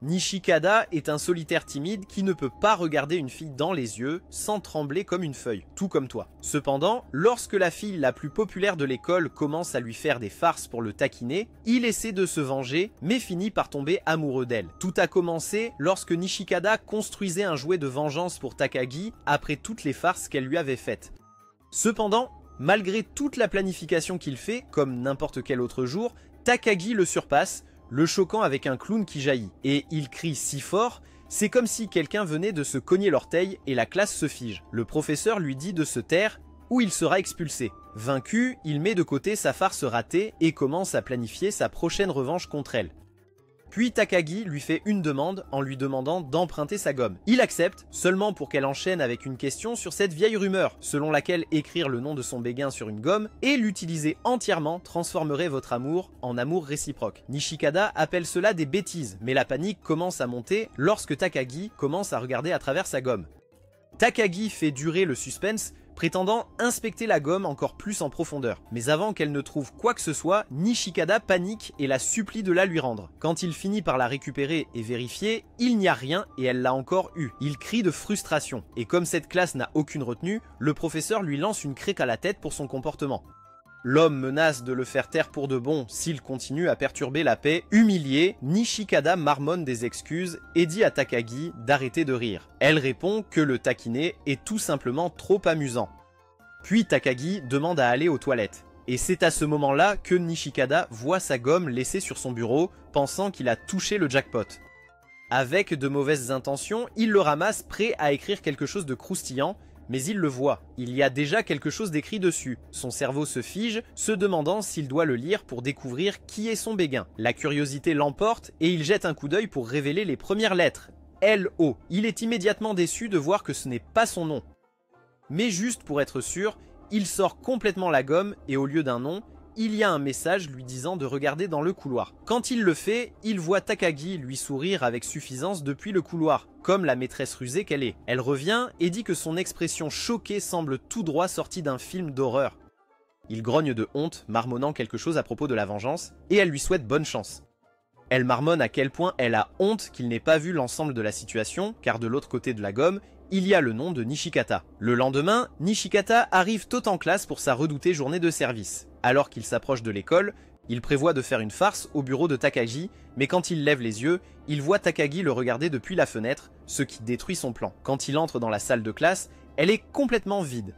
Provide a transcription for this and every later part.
Nishikada est un solitaire timide qui ne peut pas regarder une fille dans les yeux sans trembler comme une feuille, tout comme toi. Cependant, lorsque la fille la plus populaire de l'école commence à lui faire des farces pour le taquiner, il essaie de se venger mais finit par tomber amoureux d'elle. Tout a commencé lorsque Nishikada construisait un jouet de vengeance pour Takagi après toutes les farces qu'elle lui avait faites. Cependant, malgré toute la planification qu'il fait, comme n'importe quel autre jour, Takagi le surpasse, le choquant avec un clown qui jaillit. Et il crie si fort, c'est comme si quelqu'un venait de se cogner l'orteil et la classe se fige. Le professeur lui dit de se taire ou il sera expulsé. Vaincu, il met de côté sa farce ratée et commence à planifier sa prochaine revanche contre elle. Puis Takagi lui fait une demande en lui demandant d'emprunter sa gomme. Il accepte, seulement pour qu'elle enchaîne avec une question sur cette vieille rumeur, selon laquelle écrire le nom de son béguin sur une gomme et l'utiliser entièrement transformerait votre amour en amour réciproque. Nishikada appelle cela des bêtises, mais la panique commence à monter lorsque Takagi commence à regarder à travers sa gomme. Takagi fait durer le suspense, prétendant inspecter la gomme encore plus en profondeur. Mais avant qu'elle ne trouve quoi que ce soit, Nishikada panique et la supplie de la lui rendre. Quand il finit par la récupérer et vérifier, il n'y a rien et elle l'a encore eu. Il crie de frustration. Et comme cette classe n'a aucune retenue, le professeur lui lance une crique à la tête pour son comportement. L'homme menace de le faire taire pour de bon s'il continue à perturber la paix. Humilié, Nishikada marmonne des excuses et dit à Takagi d'arrêter de rire. Elle répond que le taquiner est tout simplement trop amusant. Puis Takagi demande à aller aux toilettes. Et c'est à ce moment-là que Nishikada voit sa gomme laissée sur son bureau, pensant qu'il a touché le jackpot. Avec de mauvaises intentions, il le ramasse prêt à écrire quelque chose de croustillant, mais il le voit, il y a déjà quelque chose d'écrit dessus. Son cerveau se fige, se demandant s'il doit le lire pour découvrir qui est son béguin. La curiosité l'emporte et il jette un coup d'œil pour révéler les premières lettres. L-O. Il est immédiatement déçu de voir que ce n'est pas son nom. Mais juste pour être sûr, il sort complètement la gomme et au lieu d'un nom, il y a un message lui disant de regarder dans le couloir. Quand il le fait, il voit Takagi lui sourire avec suffisance depuis le couloir, comme la maîtresse rusée qu'elle est. Elle revient et dit que son expression choquée semble tout droit sortie d'un film d'horreur. Il grogne de honte, marmonnant quelque chose à propos de la vengeance, et elle lui souhaite bonne chance. Elle marmonne à quel point elle a honte qu'il n'ait pas vu l'ensemble de la situation, car de l'autre côté de la gomme, il y a le nom de Nishikata. Le lendemain, Nishikata arrive tôt en classe pour sa redoutée journée de service. Alors qu'il s'approche de l'école, il prévoit de faire une farce au bureau de Takagi, mais quand il lève les yeux, il voit Takagi le regarder depuis la fenêtre, ce qui détruit son plan. Quand il entre dans la salle de classe, elle est complètement vide,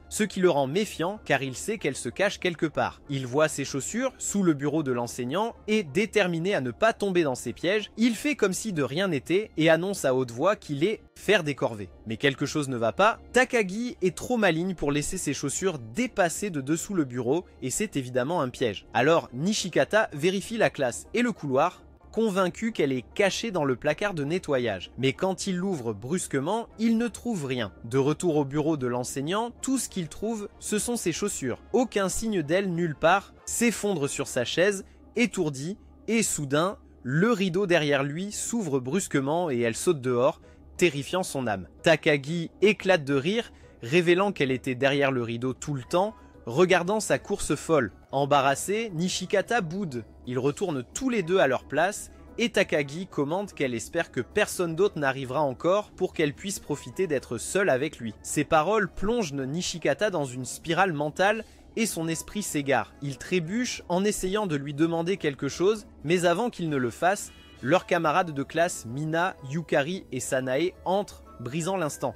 ce qui le rend méfiant car il sait qu'elle se cache quelque part. Il voit ses chaussures sous le bureau de l'enseignant et déterminé à ne pas tomber dans ses pièges, il fait comme si de rien n'était et annonce à haute voix qu'il est faire des corvées. Mais quelque chose ne va pas, Takagi est trop maligne pour laisser ses chaussures dépasser de dessous le bureau et c'est évidemment un piège. Alors Nishikata vérifie la classe et le couloir, convaincu qu'elle est cachée dans le placard de nettoyage. Mais quand il l'ouvre brusquement, il ne trouve rien. De retour au bureau de l'enseignant, tout ce qu'il trouve, ce sont ses chaussures. Aucun signe d'elle nulle part, s'effondre sur sa chaise, étourdi, et soudain, le rideau derrière lui s'ouvre brusquement et elle saute dehors, terrifiant son âme. Takagi éclate de rire, révélant qu'elle était derrière le rideau tout le temps, regardant sa course folle. Embarrassé, Nishikata boude. Ils retournent tous les deux à leur place et Takagi commente qu'elle espère que personne d'autre n'arrivera encore pour qu'elle puisse profiter d'être seule avec lui. Ces paroles plongent Nishikata dans une spirale mentale et son esprit s'égare. Il trébuche en essayant de lui demander quelque chose, mais avant qu'il ne le fasse, leurs camarades de classe Mina, Yukari et Sanae entrent, brisant l'instant.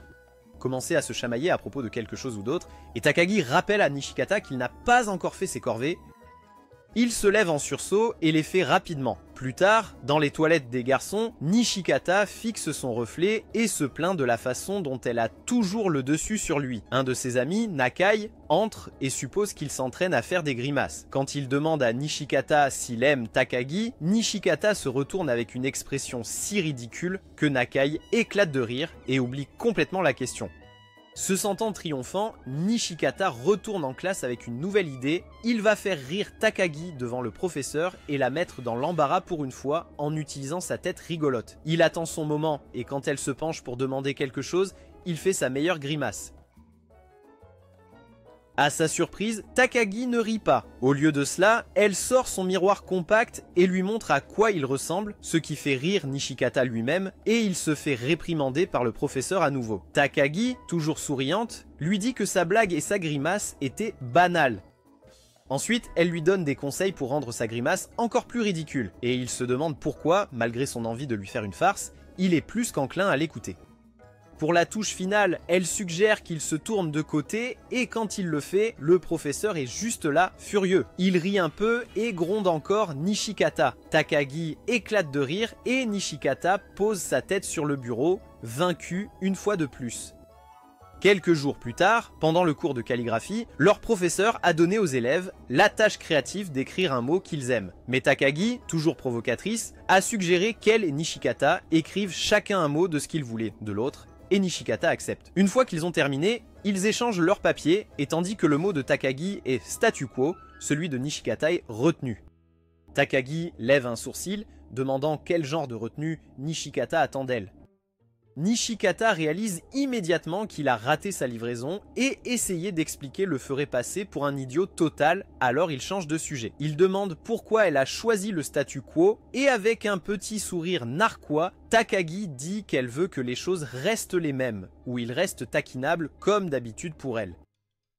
Commencer à se chamailler à propos de quelque chose ou d'autre, et Takagi rappelle à Nishikata qu'il n'a pas encore fait ses corvées. Il se lève en sursaut et les fait rapidement. Plus tard, dans les toilettes des garçons, Nishikata fixe son reflet et se plaint de la façon dont elle a toujours le dessus sur lui. Un de ses amis, Nakai, entre et suppose qu'il s'entraîne à faire des grimaces. Quand il demande à Nishikata s'il aime Takagi, Nishikata se retourne avec une expression si ridicule que Nakai éclate de rire et oublie complètement la question. Se sentant triomphant, Nishikata retourne en classe avec une nouvelle idée. Il va faire rire Takagi devant le professeur et la mettre dans l'embarras pour une fois en utilisant sa tête rigolote. Il attend son moment et quand elle se penche pour demander quelque chose, il fait sa meilleure grimace. À sa surprise, Takagi ne rit pas. Au lieu de cela, elle sort son miroir compact et lui montre à quoi il ressemble, ce qui fait rire Nishikata lui-même, et il se fait réprimander par le professeur à nouveau. Takagi, toujours souriante, lui dit que sa blague et sa grimace étaient banales. Ensuite, elle lui donne des conseils pour rendre sa grimace encore plus ridicule, et il se demande pourquoi, malgré son envie de lui faire une farce, il est plus qu'enclin à l'écouter. Pour la touche finale, elle suggère qu'il se tourne de côté et quand il le fait, le professeur est juste là, furieux. Il rit un peu et gronde encore Nishikata. Takagi éclate de rire et Nishikata pose sa tête sur le bureau, vaincu une fois de plus. Quelques jours plus tard, pendant le cours de calligraphie, leur professeur a donné aux élèves la tâche créative d'écrire un mot qu'ils aiment. Mais Takagi, toujours provocatrice, a suggéré qu'elle et Nishikata écrivent chacun un mot de ce qu'ils voulaient de l'autre, et Nishikata accepte. Une fois qu'ils ont terminé, ils échangent leur papier, et tandis que le mot de Takagi est statu quo, celui de Nishikata est retenu. Takagi lève un sourcil, demandant quel genre de retenue Nishikata attend d'elle. Nishikata réalise immédiatement qu'il a raté sa livraison et essayer d'expliquer le ferait passer pour un idiot total, alors il change de sujet. Il demande pourquoi elle a choisi le statu quo et avec un petit sourire narquois, Takagi dit qu'elle veut que les choses restent les mêmes, ou il reste taquinable comme d'habitude pour elle.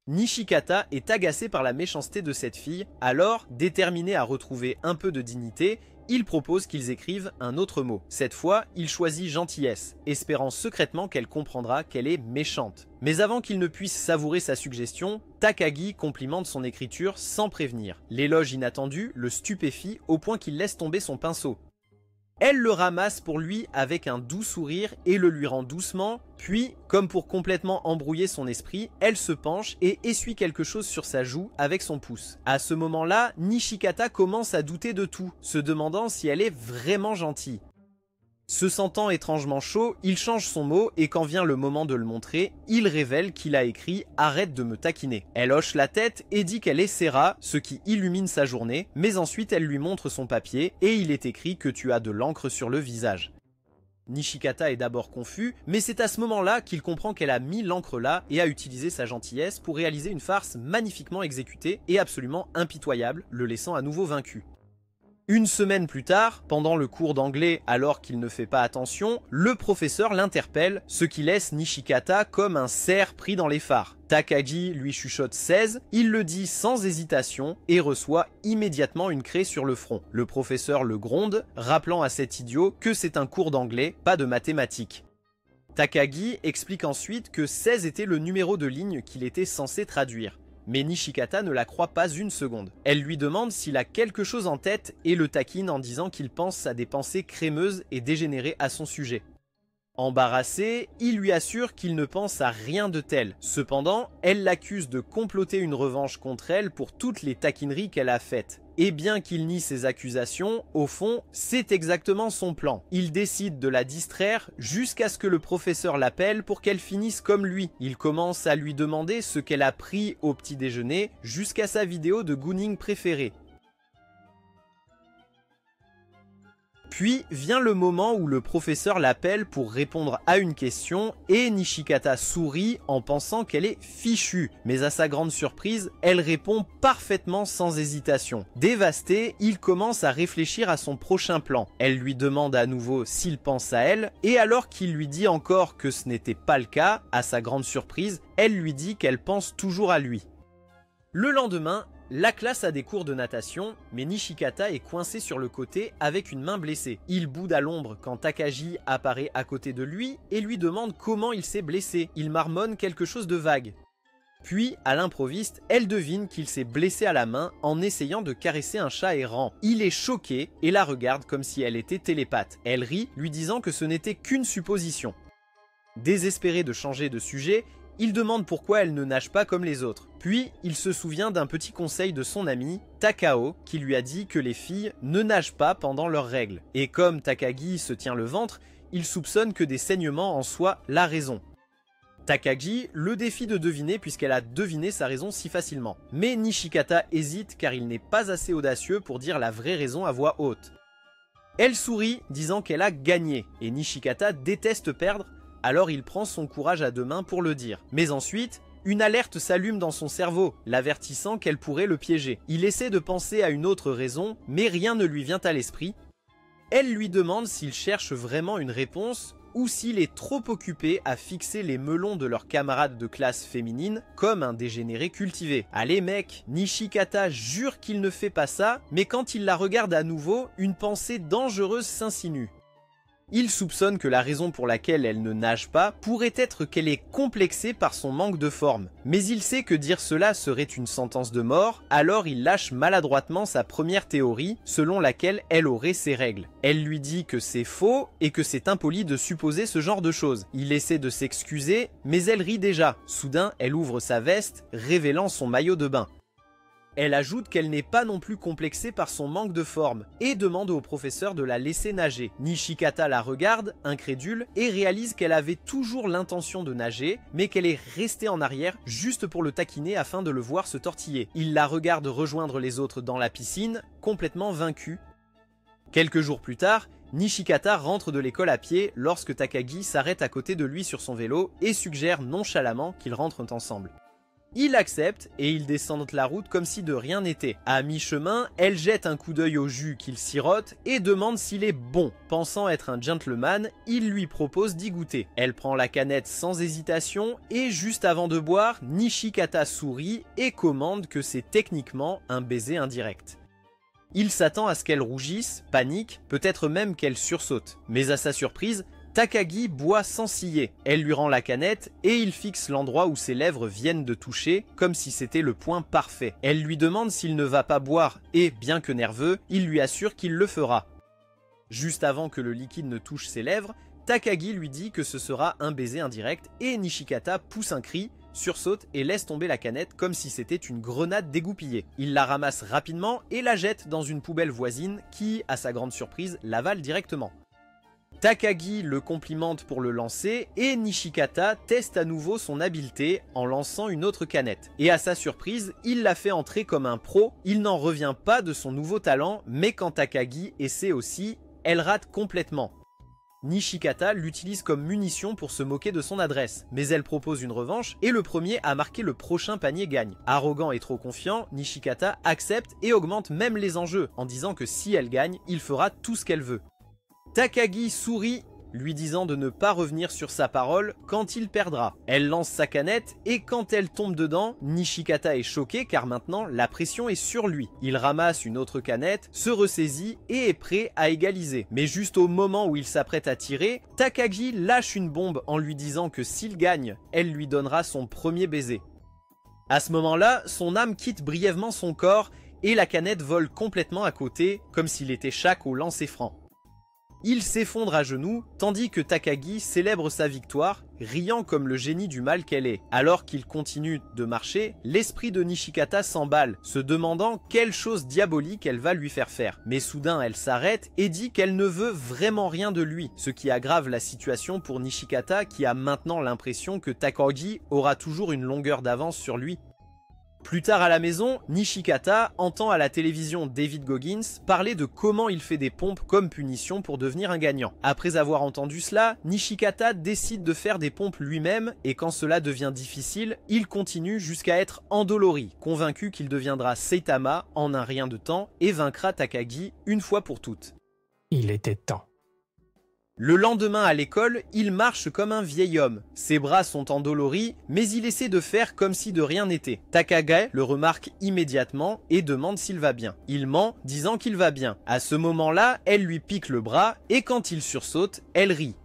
Nishikata est agacé par la méchanceté de cette fille, alors, déterminé à retrouver un peu de dignité, il propose qu'ils écrivent un autre mot. Cette fois, il choisit gentillesse, espérant secrètement qu'elle comprendra qu'elle est méchante. Mais avant qu'il ne puisse savourer sa suggestion, Takagi complimente son écriture sans prévenir. L'éloge inattendu le stupéfie au point qu'il laisse tomber son pinceau. Elle le ramasse pour lui avec un doux sourire et le lui rend doucement, puis, comme pour complètement embrouiller son esprit, elle se penche et essuie quelque chose sur sa joue avec son pouce. À ce moment-là, Nishikata commence à douter de tout, se demandant si elle est vraiment gentille. Se sentant étrangement chaud, il change son mot et quand vient le moment de le montrer, il révèle qu'il a écrit « Arrête de me taquiner ». Elle hoche la tête et dit qu'elle essaiera, ce qui illumine sa journée, mais ensuite elle lui montre son papier et il est écrit que tu as de l'encre sur le visage. Nishikata est d'abord confus, mais c'est à ce moment-là qu'il comprend qu'elle a mis l'encre là et a utilisé sa gentillesse pour réaliser une farce magnifiquement exécutée et absolument impitoyable, le laissant à nouveau vaincu. Une semaine plus tard, pendant le cours d'anglais alors qu'il ne fait pas attention, le professeur l'interpelle, ce qui laisse Nishikata comme un cerf pris dans les phares. Takagi lui chuchote 16, il le dit sans hésitation et reçoit immédiatement une craie sur le front. Le professeur le gronde, rappelant à cet idiot que c'est un cours d'anglais, pas de mathématiques. Takagi explique ensuite que 16 était le numéro de ligne qu'il était censé traduire. Mais Nishikata ne la croit pas une seconde. Elle lui demande s'il a quelque chose en tête et le taquine en disant qu'il pense à des pensées crémeuses et dégénérées à son sujet. Embarrassé, il lui assure qu'il ne pense à rien de tel. Cependant, elle l'accuse de comploter une revanche contre elle pour toutes les taquineries qu'elle a faites. Et bien qu'il nie ses accusations, au fond, c'est exactement son plan. Il décide de la distraire jusqu'à ce que le professeur l'appelle pour qu'elle finisse comme lui. Il commence à lui demander ce qu'elle a pris au petit déjeuner jusqu'à sa vidéo de Gooning préférée. Puis vient le moment où le professeur l'appelle pour répondre à une question et Nishikata sourit en pensant qu'elle est fichue. Mais à sa grande surprise, elle répond parfaitement sans hésitation. Dévasté, il commence à réfléchir à son prochain plan. Elle lui demande à nouveau s'il pense à elle et alors qu'il lui dit encore que ce n'était pas le cas, à sa grande surprise, elle lui dit qu'elle pense toujours à lui. Le lendemain, la classe a des cours de natation, mais Nishikata est coincé sur le côté avec une main blessée. Il boude à l'ombre quand Takagi apparaît à côté de lui et lui demande comment il s'est blessé. Il marmonne quelque chose de vague. Puis, à l'improviste, elle devine qu'il s'est blessé à la main en essayant de caresser un chat errant. Il est choqué et la regarde comme si elle était télépathe. Elle rit, lui disant que ce n'était qu'une supposition. Désespéré de changer de sujet, il demande pourquoi elle ne nage pas comme les autres. Puis, il se souvient d'un petit conseil de son ami, Takao, qui lui a dit que les filles ne nagent pas pendant leurs règles. Et comme Takagi se tient le ventre, il soupçonne que des saignements en soient la raison. Takagi le défie de deviner puisqu'elle a deviné sa raison si facilement. Mais Nishikata hésite car il n'est pas assez audacieux pour dire la vraie raison à voix haute. Elle sourit, disant qu'elle a gagné, et Nishikata déteste perdre, alors il prend son courage à deux mains pour le dire. Mais ensuite, une alerte s'allume dans son cerveau, l'avertissant qu'elle pourrait le piéger. Il essaie de penser à une autre raison, mais rien ne lui vient à l'esprit. Elle lui demande s'il cherche vraiment une réponse ou s'il est trop occupé à fixer les melons de leurs camarades de classe féminine comme un dégénéré cultivé. Allez mec, Nishikata jure qu'il ne fait pas ça, mais quand il la regarde à nouveau, une pensée dangereuse s'insinue. Il soupçonne que la raison pour laquelle elle ne nage pas pourrait être qu'elle est complexée par son manque de forme. Mais il sait que dire cela serait une sentence de mort, alors il lâche maladroitement sa première théorie, selon laquelle elle aurait ses règles. Elle lui dit que c'est faux et que c'est impoli de supposer ce genre de choses. Il essaie de s'excuser, mais elle rit déjà. Soudain, elle ouvre sa veste, révélant son maillot de bain. Elle ajoute qu'elle n'est pas non plus complexée par son manque de forme et demande au professeur de la laisser nager. Nishikata la regarde, incrédule, et réalise qu'elle avait toujours l'intention de nager, mais qu'elle est restée en arrière juste pour le taquiner afin de le voir se tortiller. Il la regarde rejoindre les autres dans la piscine, complètement vaincue. Quelques jours plus tard, Nishikata rentre de l'école à pied lorsque Takagi s'arrête à côté de lui sur son vélo et suggère nonchalamment qu'ils rentrent ensemble. Il accepte et ils descendent la route comme si de rien n'était. À mi-chemin, elle jette un coup d'œil au jus qu'il sirote et demande s'il est bon. Pensant être un gentleman, il lui propose d'y goûter. Elle prend la canette sans hésitation et juste avant de boire, Nishikata sourit et commande que c'est techniquement un baiser indirect. Il s'attend à ce qu'elle rougisse, panique, peut-être même qu'elle sursaute. Mais à sa surprise, Takagi boit sans ciller. Elle lui rend la canette et il fixe l'endroit où ses lèvres viennent de toucher, comme si c'était le point parfait. Elle lui demande s'il ne va pas boire et, bien que nerveux, il lui assure qu'il le fera. Juste avant que le liquide ne touche ses lèvres, Takagi lui dit que ce sera un baiser indirect et Nishikata pousse un cri, sursaute et laisse tomber la canette comme si c'était une grenade dégoupillée. Il la ramasse rapidement et la jette dans une poubelle voisine qui, à sa grande surprise, l'avale directement. Takagi le complimente pour le lancer et Nishikata teste à nouveau son habileté en lançant une autre canette. Et à sa surprise, il la fait entrer comme un pro, il n'en revient pas de son nouveau talent, mais quand Takagi essaie aussi, elle rate complètement. Nishikata l'utilise comme munition pour se moquer de son adresse, mais elle propose une revanche et le premier à marquer le prochain panier gagne. Arrogant et trop confiant, Nishikata accepte et augmente même les enjeux en disant que si elle gagne, il fera tout ce qu'elle veut. Takagi sourit, lui disant de ne pas revenir sur sa parole quand il perdra. Elle lance sa canette et quand elle tombe dedans, Nishikata est choqué car maintenant la pression est sur lui. Il ramasse une autre canette, se ressaisit et est prêt à égaliser. Mais juste au moment où il s'apprête à tirer, Takagi lâche une bombe en lui disant que s'il gagne, elle lui donnera son premier baiser. À ce moment-là, son âme quitte brièvement son corps et la canette vole complètement à côté, comme s'il était Shaq au lancer franc. Il s'effondre à genoux, tandis que Takagi célèbre sa victoire, riant comme le génie du mal qu'elle est. Alors qu'il continue de marcher, l'esprit de Nishikata s'emballe, se demandant quelle chose diabolique elle va lui faire faire. Mais soudain elle s'arrête et dit qu'elle ne veut vraiment rien de lui, ce qui aggrave la situation pour Nishikata qui a maintenant l'impression que Takagi aura toujours une longueur d'avance sur lui. Plus tard à la maison, Nishikata entend à la télévision David Goggins parler de comment il fait des pompes comme punition pour devenir un gagnant. Après avoir entendu cela, Nishikata décide de faire des pompes lui-même et quand cela devient difficile, il continue jusqu'à être endolori, convaincu qu'il deviendra Saitama en un rien de temps et vaincra Takagi une fois pour toutes. Il était temps. Le lendemain à l'école, il marche comme un vieil homme. Ses bras sont endoloris, mais il essaie de faire comme si de rien n'était. Takagi le remarque immédiatement et demande s'il va bien. Il ment, disant qu'il va bien. À ce moment-là, elle lui pique le bras et quand il sursaute, elle rit.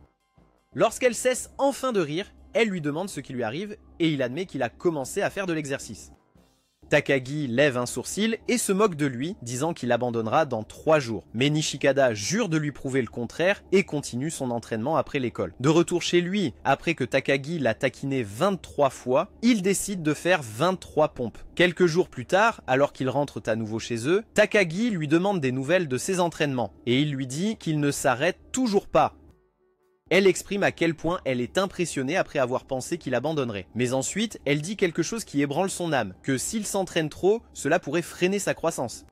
Lorsqu'elle cesse enfin de rire, elle lui demande ce qui lui arrive et il admet qu'il a commencé à faire de l'exercice. Takagi lève un sourcil et se moque de lui, disant qu'il abandonnera dans 3 jours. Mais Nishikata jure de lui prouver le contraire et continue son entraînement après l'école. De retour chez lui, après que Takagi l'a taquiné 23 fois, il décide de faire 23 pompes. Quelques jours plus tard, alors qu'ils rentrent à nouveau chez eux, Takagi lui demande des nouvelles de ses entraînements et il lui dit qu'il ne s'arrête toujours pas. Elle exprime à quel point elle est impressionnée après avoir pensé qu'il abandonnerait. Mais ensuite, elle dit quelque chose qui ébranle son âme, que s'il s'entraîne trop, cela pourrait freiner sa croissance.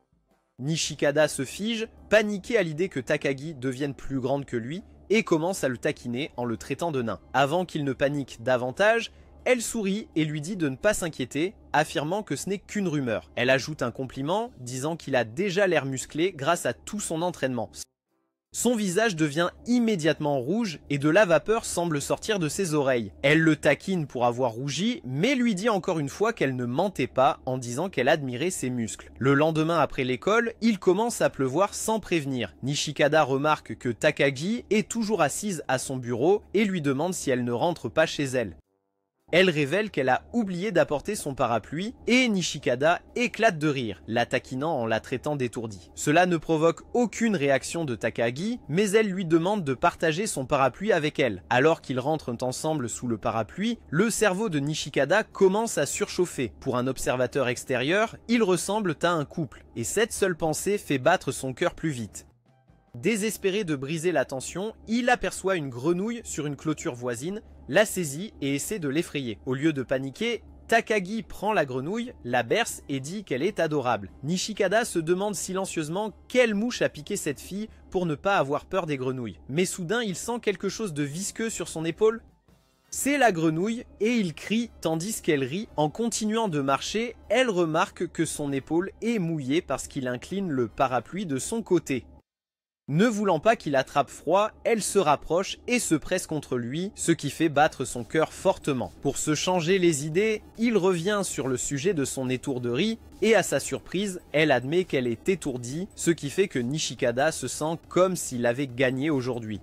Nishikata se fige, paniqué à l'idée que Takagi devienne plus grande que lui, et commence à le taquiner en le traitant de nain. Avant qu'il ne panique davantage, Elle sourit et lui dit de ne pas s'inquiéter, affirmant que ce n'est qu'une rumeur. Elle ajoute un compliment, disant qu'il a déjà l'air musclé grâce à tout son entraînement. Son visage devient immédiatement rouge et de la vapeur semble sortir de ses oreilles. Elle le taquine pour avoir rougi, mais lui dit encore une fois qu'elle ne mentait pas en disant qu'elle admirait ses muscles. Le lendemain après l'école, il commence à pleuvoir sans prévenir. Nishikada remarque que Takagi est toujours assise à son bureau et lui demande si elle ne rentre pas chez elle. Elle révèle qu'elle a oublié d'apporter son parapluie et Nishikada éclate de rire, la taquinant en la traitant d'étourdie. Cela ne provoque aucune réaction de Takagi, mais elle lui demande de partager son parapluie avec elle. Alors qu'ils rentrent ensemble sous le parapluie, le cerveau de Nishikada commence à surchauffer. Pour un observateur extérieur, ils ressemblent à un couple, et cette seule pensée fait battre son cœur plus vite. Désespéré de briser la tension, il aperçoit une grenouille sur une clôture voisine, la saisit et essaie de l'effrayer. Au lieu de paniquer, Takagi prend la grenouille, la berce et dit qu'elle est adorable. Nishikada se demande silencieusement quelle mouche a piqué cette fille pour ne pas avoir peur des grenouilles. Mais soudain, il sent quelque chose de visqueux sur son épaule. C'est la grenouille et il crie tandis qu'elle rit. En continuant de marcher, elle remarque que son épaule est mouillée parce qu'il incline le parapluie de son côté. Ne voulant pas qu'il attrape froid, elle se rapproche et se presse contre lui, ce qui fait battre son cœur fortement. Pour se changer les idées, il revient sur le sujet de son étourderie et à sa surprise, elle admet qu'elle est étourdie, ce qui fait que Nishikada se sent comme s'il avait gagné aujourd'hui.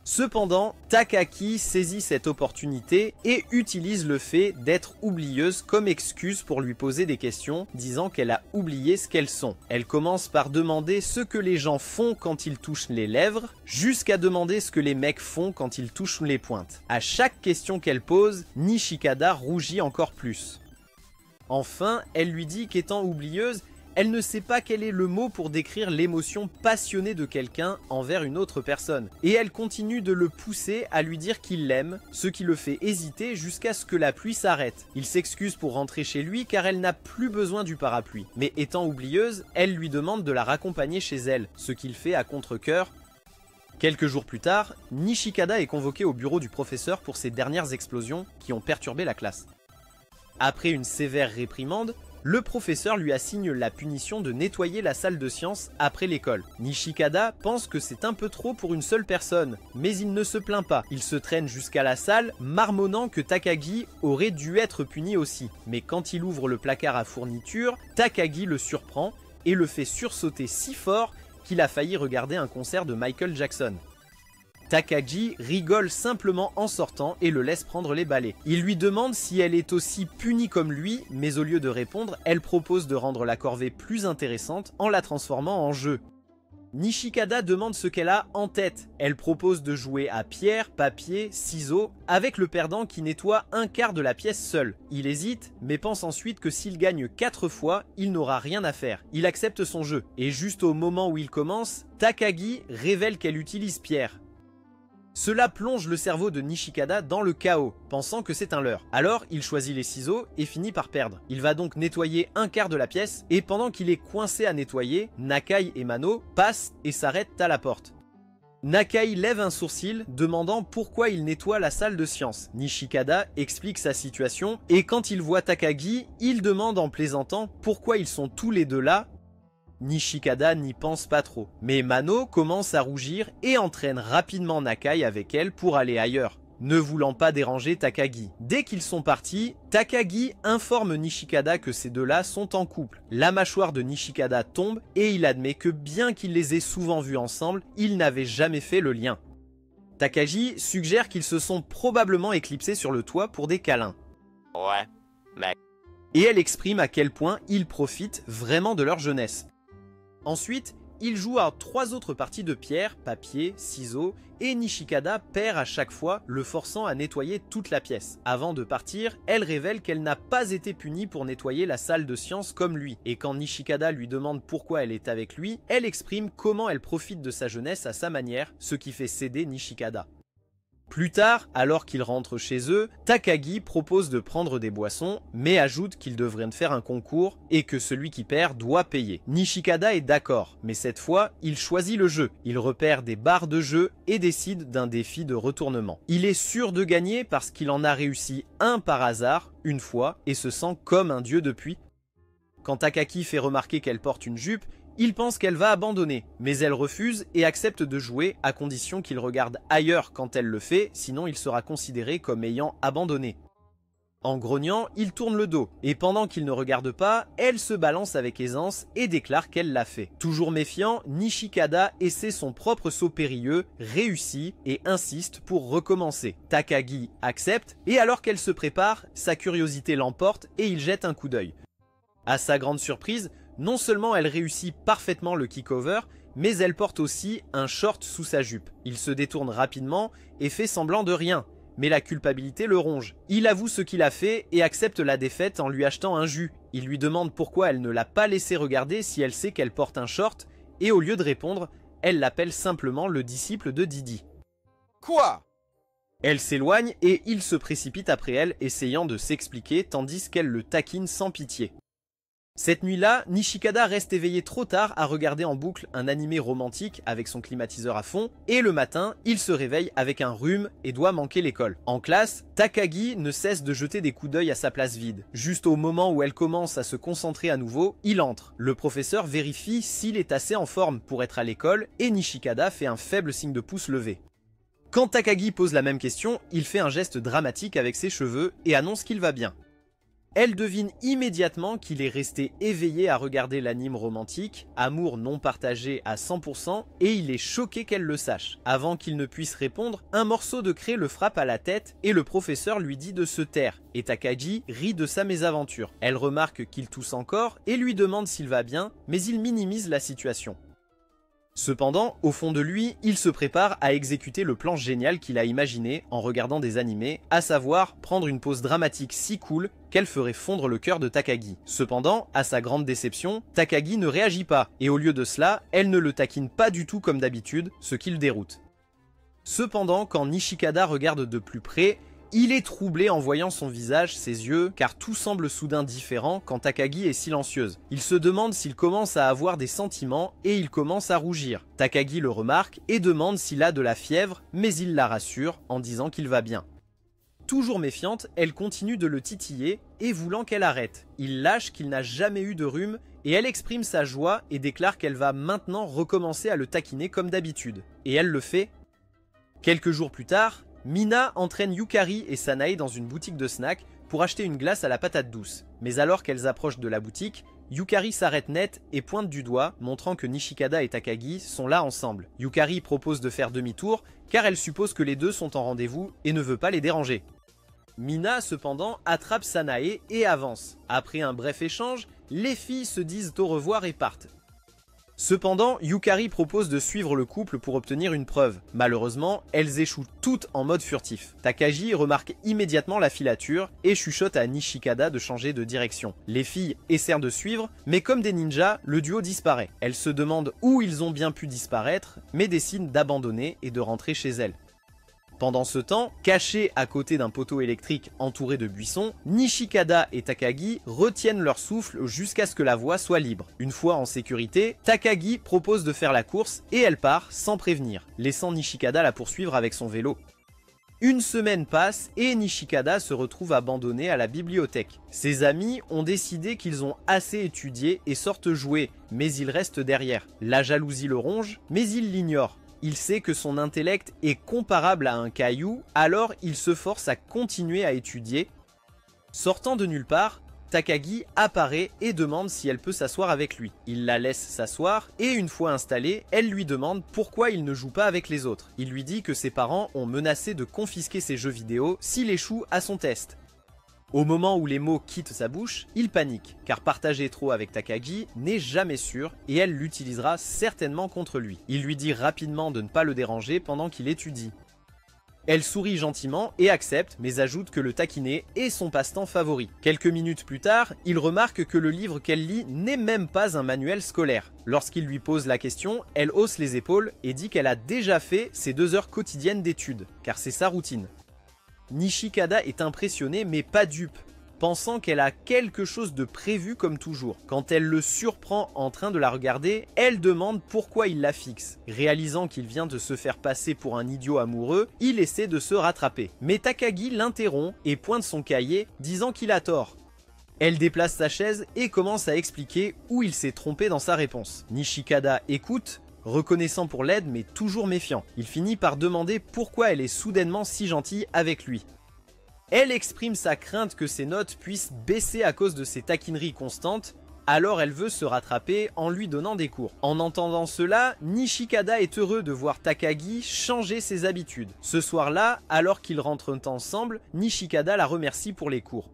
Cependant, Takagi saisit cette opportunité et utilise le fait d'être oublieuse comme excuse pour lui poser des questions, disant qu'elle a oublié ce qu'elles sont. Elle commence par demander ce que les gens font quand ils touchent les lèvres, jusqu'à demander ce que les mecs font quand ils touchent les pointes. À chaque question qu'elle pose, Nishikada rougit encore plus. Enfin, elle lui dit qu'étant oublieuse, elle ne sait pas quel est le mot pour décrire l'émotion passionnée de quelqu'un envers une autre personne. Et elle continue de le pousser à lui dire qu'il l'aime, ce qui le fait hésiter jusqu'à ce que la pluie s'arrête. Il s'excuse pour rentrer chez lui car elle n'a plus besoin du parapluie. Mais étant oublieuse, elle lui demande de la raccompagner chez elle, ce qu'il fait à contre-cœur. Quelques jours plus tard, Nishikada est convoqué au bureau du professeur pour ses dernières explosions qui ont perturbé la classe. Après une sévère réprimande, le professeur lui assigne la punition de nettoyer la salle de sciences après l'école. Nishikada pense que c'est un peu trop pour une seule personne, mais il ne se plaint pas. Il se traîne jusqu'à la salle, marmonnant que Takagi aurait dû être puni aussi. Mais quand il ouvre le placard à fournitures, Takagi le surprend et le fait sursauter si fort qu'il a failli regarder un concert de Michael Jackson. Takagi rigole simplement en sortant et le laisse prendre les balais. Il lui demande si elle est aussi punie comme lui, mais au lieu de répondre, elle propose de rendre la corvée plus intéressante en la transformant en jeu. Nishikada demande ce qu'elle a en tête. Elle propose de jouer à pierre, papier, ciseaux, avec le perdant qui nettoie un quart de la pièce seul. Il hésite, mais pense ensuite que s'il gagne 4 fois, il n'aura rien à faire. Il accepte son jeu. Et juste au moment où il commence, Takagi révèle qu'elle utilise pierre. Cela plonge le cerveau de Nishikada dans le chaos, pensant que c'est un leurre. Alors, il choisit les ciseaux et finit par perdre. Il va donc nettoyer un quart de la pièce, et pendant qu'il est coincé à nettoyer, Nakai et Mano passent et s'arrêtent à la porte. Nakai lève un sourcil, demandant pourquoi il nettoie la salle de science. Nishikada explique sa situation, et quand il voit Takagi, il demande en plaisantant pourquoi ils sont tous les deux là. Nishikada n'y pense pas trop, mais Mano commence à rougir et entraîne rapidement Nakai avec elle pour aller ailleurs, ne voulant pas déranger Takagi. Dès qu'ils sont partis, Takagi informe Nishikada que ces deux-là sont en couple. La mâchoire de Nishikada tombe et il admet que bien qu'il les ait souvent vus ensemble, ils n'avaient jamais fait le lien. Takagi suggère qu'ils se sont probablement éclipsés sur le toit pour des câlins. Ouais, mec. Et elle exprime à quel point ils profitent vraiment de leur jeunesse. Ensuite, il joue à 3 autres parties de pierre, papier, ciseaux, et Nishikada perd à chaque fois, le forçant à nettoyer toute la pièce. Avant de partir, elle révèle qu'elle n'a pas été punie pour nettoyer la salle de science comme lui, et quand Nishikada lui demande pourquoi elle est avec lui, elle exprime comment elle profite de sa jeunesse à sa manière, ce qui fait céder Nishikada. Plus tard, alors qu'ils rentrent chez eux, Takagi propose de prendre des boissons, mais ajoute qu'ils devraient faire un concours et que celui qui perd doit payer. Nishikada est d'accord, mais cette fois, il choisit le jeu. Il repère des barres de jeu et décide d'un défi de retournement. Il est sûr de gagner parce qu'il en a réussi un par hasard, une fois, et se sent comme un dieu depuis. Quand Takagi fait remarquer qu'elle porte une jupe, il pense qu'elle va abandonner, mais elle refuse et accepte de jouer à condition qu'il regarde ailleurs quand elle le fait, sinon il sera considéré comme ayant abandonné. En grognant, il tourne le dos, et pendant qu'il ne regarde pas, elle se balance avec aisance et déclare qu'elle l'a fait. Toujours méfiant, Nishikada essaie son propre saut périlleux, réussit et insiste pour recommencer. Takagi accepte, et alors qu'elle se prépare, sa curiosité l'emporte et il jette un coup d'œil. À sa grande surprise, non seulement elle réussit parfaitement le kick-over, mais elle porte aussi un short sous sa jupe. Il se détourne rapidement et fait semblant de rien, mais la culpabilité le ronge. Il avoue ce qu'il a fait et accepte la défaite en lui achetant un jus. Il lui demande pourquoi elle ne l'a pas laissé regarder si elle sait qu'elle porte un short, et au lieu de répondre, elle l'appelle simplement le disciple de Didi. Quoi? Elle s'éloigne et il se précipite après elle, essayant de s'expliquer tandis qu'elle le taquine sans pitié. Cette nuit-là, Nishikada reste éveillé trop tard à regarder en boucle un animé romantique avec son climatiseur à fond, et le matin, il se réveille avec un rhume et doit manquer l'école. En classe, Takagi ne cesse de jeter des coups d'œil à sa place vide. Juste au moment où elle commence à se concentrer à nouveau, il entre. Le professeur vérifie s'il est assez en forme pour être à l'école, et Nishikada fait un faible signe de pouce levé. Quand Takagi pose la même question, il fait un geste dramatique avec ses cheveux et annonce qu'il va bien. Elle devine immédiatement qu'il est resté éveillé à regarder l'anime romantique, amour non partagé à 100%, et il est choqué qu'elle le sache. Avant qu'il ne puisse répondre, un morceau de craie le frappe à la tête et le professeur lui dit de se taire, et Takagi rit de sa mésaventure. Elle remarque qu'il tousse encore et lui demande s'il va bien, mais il minimise la situation. Cependant, au fond de lui, il se prépare à exécuter le plan génial qu'il a imaginé en regardant des animés, à savoir prendre une pose dramatique si cool qu'elle ferait fondre le cœur de Takagi. Cependant, à sa grande déception, Takagi ne réagit pas, et au lieu de cela, elle ne le taquine pas du tout comme d'habitude, ce qui le déroute. Cependant, quand Nishikada regarde de plus près, il est troublé en voyant son visage, ses yeux, car tout semble soudain différent quand Takagi est silencieuse. Il se demande s'il commence à avoir des sentiments et il commence à rougir. Takagi le remarque et demande s'il a de la fièvre, mais il la rassure en disant qu'il va bien. Toujours méfiante, elle continue de le titiller et voulant qu'elle arrête. Il lâche qu'il n'a jamais eu de rhume et elle exprime sa joie et déclare qu'elle va maintenant recommencer à le taquiner comme d'habitude. Et elle le fait. Quelques jours plus tard, Mina entraîne Yukari et Sanae dans une boutique de snacks pour acheter une glace à la patate douce. Mais alors qu'elles approchent de la boutique, Yukari s'arrête net et pointe du doigt, montrant que Nishikada et Takagi sont là ensemble. Yukari propose de faire demi-tour, car elle suppose que les deux sont en rendez-vous et ne veut pas les déranger. Mina, cependant, attrape Sanae et avance. Après un bref échange, les filles se disent au revoir et partent. Cependant, Yukari propose de suivre le couple pour obtenir une preuve. Malheureusement, elles échouent toutes en mode furtif. Takagi remarque immédiatement la filature et chuchote à Nishikada de changer de direction. Les filles essaient de suivre, mais comme des ninjas, le duo disparaît. Elles se demandent où ils ont bien pu disparaître, mais décident d'abandonner et de rentrer chez elles. Pendant ce temps, cachés à côté d'un poteau électrique entouré de buissons, Nishikada et Takagi retiennent leur souffle jusqu'à ce que la voie soit libre. Une fois en sécurité, Takagi propose de faire la course et elle part sans prévenir, laissant Nishikada la poursuivre avec son vélo. Une semaine passe et Nishikada se retrouve abandonnée à la bibliothèque. Ses amis ont décidé qu'ils ont assez étudié et sortent jouer, mais il reste derrière. La jalousie le ronge, mais il l'ignore. Il sait que son intellect est comparable à un caillou, alors il se force à continuer à étudier. Sortant de nulle part, Takagi apparaît et demande si elle peut s'asseoir avec lui. Il la laisse s'asseoir et une fois installée, elle lui demande pourquoi il ne joue pas avec les autres. Il lui dit que ses parents ont menacé de confisquer ses jeux vidéo s'il échoue à son test. Au moment où les mots quittent sa bouche, il panique, car partager trop avec Takagi n'est jamais sûr et elle l'utilisera certainement contre lui. Il lui dit rapidement de ne pas le déranger pendant qu'il étudie. Elle sourit gentiment et accepte, mais ajoute que le taquiner est son passe-temps favori. Quelques minutes plus tard, il remarque que le livre qu'elle lit n'est même pas un manuel scolaire. Lorsqu'il lui pose la question, elle hausse les épaules et dit qu'elle a déjà fait ses 2 heures quotidiennes d'études, car c'est sa routine. Nishikada est impressionnée mais pas dupe, pensant qu'elle a quelque chose de prévu comme toujours. Quand elle le surprend en train de la regarder, elle demande pourquoi il la fixe. Réalisant qu'il vient de se faire passer pour un idiot amoureux, il essaie de se rattraper. Mais Takagi l'interrompt et pointe son cahier, disant qu'il a tort. Elle déplace sa chaise et commence à expliquer où il s'est trompé dans sa réponse. Nishikada écoute, reconnaissant pour l'aide mais toujours méfiant. Il finit par demander pourquoi elle est soudainement si gentille avec lui. Elle exprime sa crainte que ses notes puissent baisser à cause de ses taquineries constantes, alors elle veut se rattraper en lui donnant des cours. En entendant cela, Nishikada est heureux de voir Takagi changer ses habitudes. Ce soir-là, alors qu'ils rentrent ensemble, Nishikada la remercie pour les cours.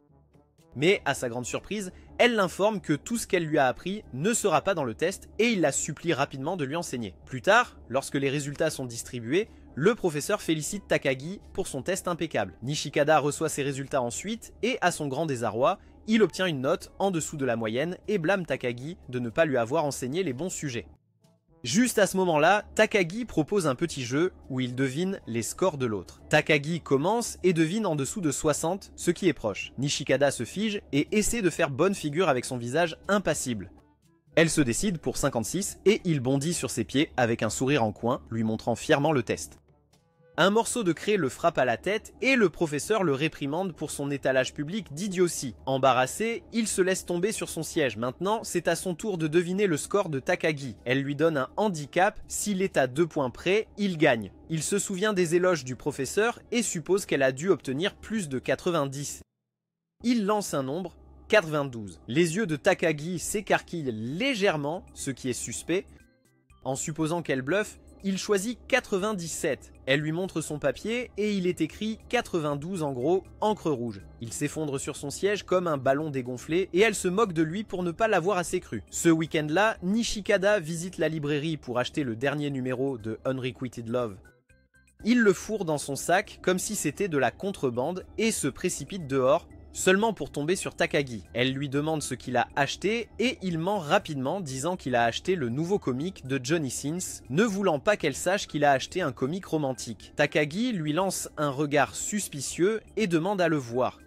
Mais, à sa grande surprise, elle l'informe que tout ce qu'elle lui a appris ne sera pas dans le test et il la supplie rapidement de lui enseigner. Plus tard, lorsque les résultats sont distribués, le professeur félicite Takagi pour son test impeccable. Nishikada reçoit ses résultats ensuite et, à son grand désarroi, il obtient une note en dessous de la moyenne et blâme Takagi de ne pas lui avoir enseigné les bons sujets. Juste à ce moment-là, Takagi propose un petit jeu où il devine les scores de l'autre. Takagi commence et devine en dessous de 60, ce qui est proche. Nishikada se fige et essaie de faire bonne figure avec son visage impassible. Elle se décide pour 56 et il bondit sur ses pieds avec un sourire en coin, lui montrant fièrement le test. Un morceau de craie le frappe à la tête et le professeur le réprimande pour son étalage public d'idiotie. Embarrassé, il se laisse tomber sur son siège. Maintenant, c'est à son tour de deviner le score de Takagi. Elle lui donne un handicap, s'il est à 2 points près, il gagne. Il se souvient des éloges du professeur et suppose qu'elle a dû obtenir plus de 90. Il lance un nombre, 92. Les yeux de Takagi s'écarquillent légèrement, ce qui est suspect. En supposant qu'elle bluffe, il choisit 97. Elle lui montre son papier et il est écrit 92 en gros, encre rouge. Il s'effondre sur son siège comme un ballon dégonflé et elle se moque de lui pour ne pas l'avoir assez cru. Ce week-end-là, Nishikada visite la librairie pour acheter le dernier numéro de Unrequited Love. Il le fourre dans son sac comme si c'était de la contrebande et se précipite dehors, seulement pour tomber sur Takagi. Elle lui demande ce qu'il a acheté et il ment rapidement disant qu'il a acheté le nouveau comic de Johnny Sins, ne voulant pas qu'elle sache qu'il a acheté un comic romantique. Takagi lui lance un regard suspicieux et demande à le voir.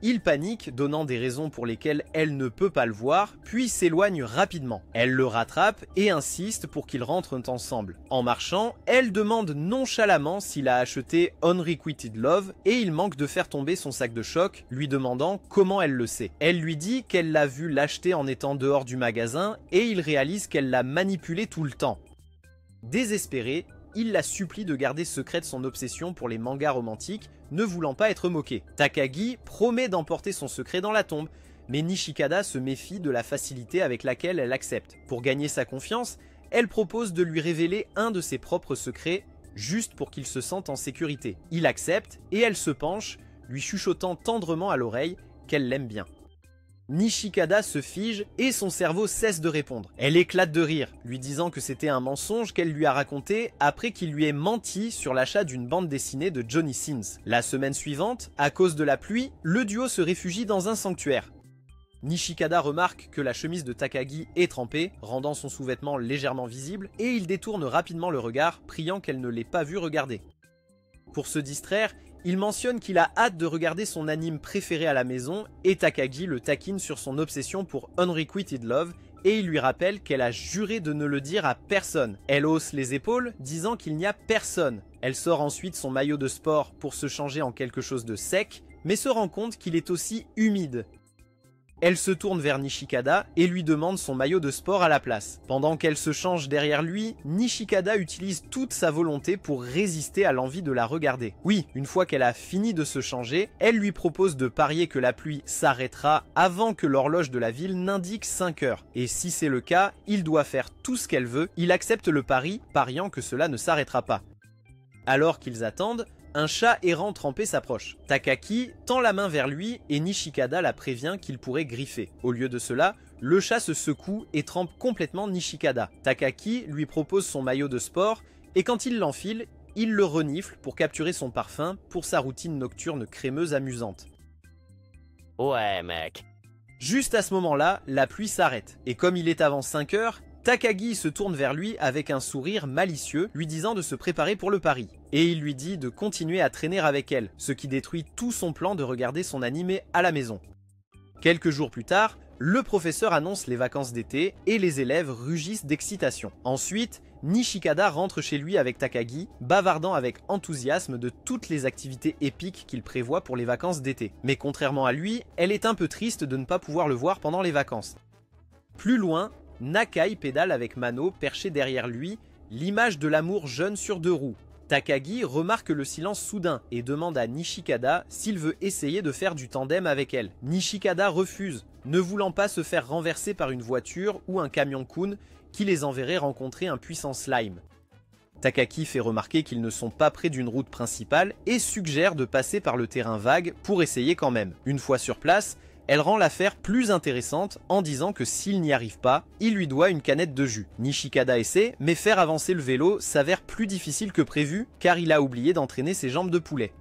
Il panique, donnant des raisons pour lesquelles elle ne peut pas le voir, puis s'éloigne rapidement. Elle le rattrape et insiste pour qu'ils rentrent ensemble. En marchant, elle demande nonchalamment s'il a acheté Unrequited Love et il manque de faire tomber son sac de choc, lui demandant comment elle le sait. Elle lui dit qu'elle l'a vu l'acheter en étant dehors du magasin et il réalise qu'elle l'a manipulé tout le temps. Désespéré, il la supplie de garder secrète son obsession pour les mangas romantiques, ne voulant pas être moqué. Takagi promet d'emporter son secret dans la tombe, mais Nishikada se méfie de la facilité avec laquelle elle accepte. Pour gagner sa confiance, elle propose de lui révéler un de ses propres secrets, juste pour qu'il se sente en sécurité. Il accepte et elle se penche, lui chuchotant tendrement à l'oreille qu'elle l'aime bien. Nishikada se fige et son cerveau cesse de répondre. Elle éclate de rire, lui disant que c'était un mensonge qu'elle lui a raconté après qu'il lui ait menti sur l'achat d'une bande dessinée de Johnny Sins. La semaine suivante, à cause de la pluie, le duo se réfugie dans un sanctuaire. Nishikada remarque que la chemise de Takagi est trempée, rendant son sous-vêtement légèrement visible, et il détourne rapidement le regard, priant qu'elle ne l'ait pas vu regarder. Pour se distraire, il mentionne qu'il a hâte de regarder son anime préféré à la maison et Takagi le taquine sur son obsession pour Unrequited Love et il lui rappelle qu'elle a juré de ne le dire à personne. Elle hausse les épaules, disant qu'il n'y a personne. Elle sort ensuite son maillot de sport pour se changer en quelque chose de sec, mais se rend compte qu'il est aussi humide. Elle se tourne vers Nishikada et lui demande son maillot de sport à la place. Pendant qu'elle se change derrière lui, Nishikada utilise toute sa volonté pour résister à l'envie de la regarder. Oui, une fois qu'elle a fini de se changer, elle lui propose de parier que la pluie s'arrêtera avant que l'horloge de la ville n'indique 5 heures. Et si c'est le cas, il doit faire tout ce qu'elle veut. Il accepte le pari, pariant que cela ne s'arrêtera pas. Alors qu'ils attendent, un chat errant trempé s'approche. Takagi tend la main vers lui et Nishikada la prévient qu'il pourrait griffer. Au lieu de cela, le chat se secoue et trempe complètement Nishikada. Takagi lui propose son maillot de sport et quand il l'enfile, il le renifle pour capturer son parfum pour sa routine nocturne crémeuse amusante. Ouais, mec. Juste à ce moment-là, la pluie s'arrête, et comme il est avant 5 heures, Takagi se tourne vers lui avec un sourire malicieux, lui disant de se préparer pour le pari. Et il lui dit de continuer à traîner avec elle, ce qui détruit tout son plan de regarder son animé à la maison. Quelques jours plus tard, le professeur annonce les vacances d'été et les élèves rugissent d'excitation. Ensuite, Nishikada rentre chez lui avec Takagi, bavardant avec enthousiasme de toutes les activités épiques qu'il prévoit pour les vacances d'été. Mais contrairement à lui, elle est un peu triste de ne pas pouvoir le voir pendant les vacances. Plus loin, Nakai pédale avec Mano perché derrière lui, l'image de l'amour jeune sur 2 roues. Takagi remarque le silence soudain et demande à Nishikada s'il veut essayer de faire du tandem avec elle. Nishikada refuse, ne voulant pas se faire renverser par une voiture ou un camion-kun qui les enverrait rencontrer un puissant slime. Takagi fait remarquer qu'ils ne sont pas près d'une route principale et suggère de passer par le terrain vague pour essayer quand même. Une fois sur place, elle rend l'affaire plus intéressante en disant que s'il n'y arrive pas, il lui doit une canette de jus. Nishikada essaie, mais faire avancer le vélo s'avère plus difficile que prévu car il a oublié d'entraîner ses jambes de poulet.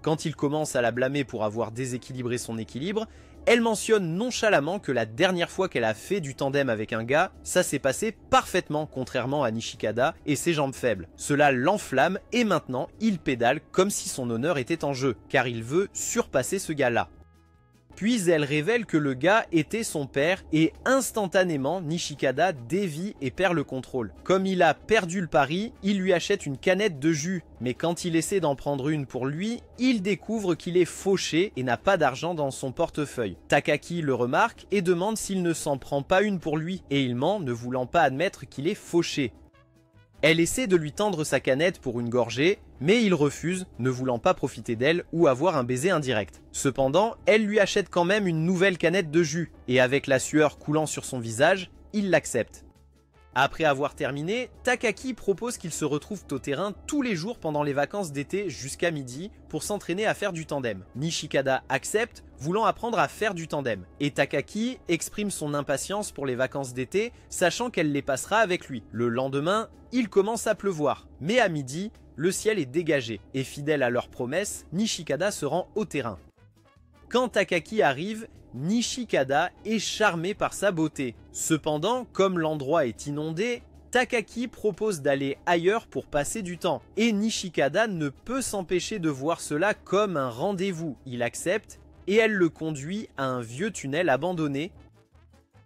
Quand il commence à la blâmer pour avoir déséquilibré son équilibre, elle mentionne nonchalamment que la dernière fois qu'elle a fait du tandem avec un gars, ça s'est passé parfaitement contrairement à Nishikada et ses jambes faibles. Cela l'enflamme et maintenant il pédale comme si son honneur était en jeu, car il veut surpasser ce gars-là. Puis elle révèle que le gars était son père et instantanément Nishikada dévie et perd le contrôle. Comme il a perdu le pari, il lui achète une canette de jus, mais quand il essaie d'en prendre une pour lui, il découvre qu'il est fauché et n'a pas d'argent dans son portefeuille. Takagi le remarque et demande s'il ne s'en prend pas une pour lui, et il ment, ne voulant pas admettre qu'il est fauché. Elle essaie de lui tendre sa canette pour une gorgée, mais il refuse, ne voulant pas profiter d'elle ou avoir un baiser indirect. Cependant, elle lui achète quand même une nouvelle canette de jus, et avec la sueur coulant sur son visage, il l'accepte. Après avoir terminé, Takagi propose qu'ils se retrouvent au terrain tous les jours pendant les vacances d'été jusqu'à midi pour s'entraîner à faire du tandem. Nishikada accepte, voulant apprendre à faire du tandem. Et Takagi exprime son impatience pour les vacances d'été, sachant qu'elle les passera avec lui. Le lendemain, il commence à pleuvoir. Mais à midi, le ciel est dégagé. Et fidèle à leur promesse, Nishikada se rend au terrain. Quand Takagi arrive, Nishikada est charmé par sa beauté. Cependant, comme l'endroit est inondé, Takagi propose d'aller ailleurs pour passer du temps. Et Nishikada ne peut s'empêcher de voir cela comme un rendez-vous. Il accepte et elle le conduit à un vieux tunnel abandonné.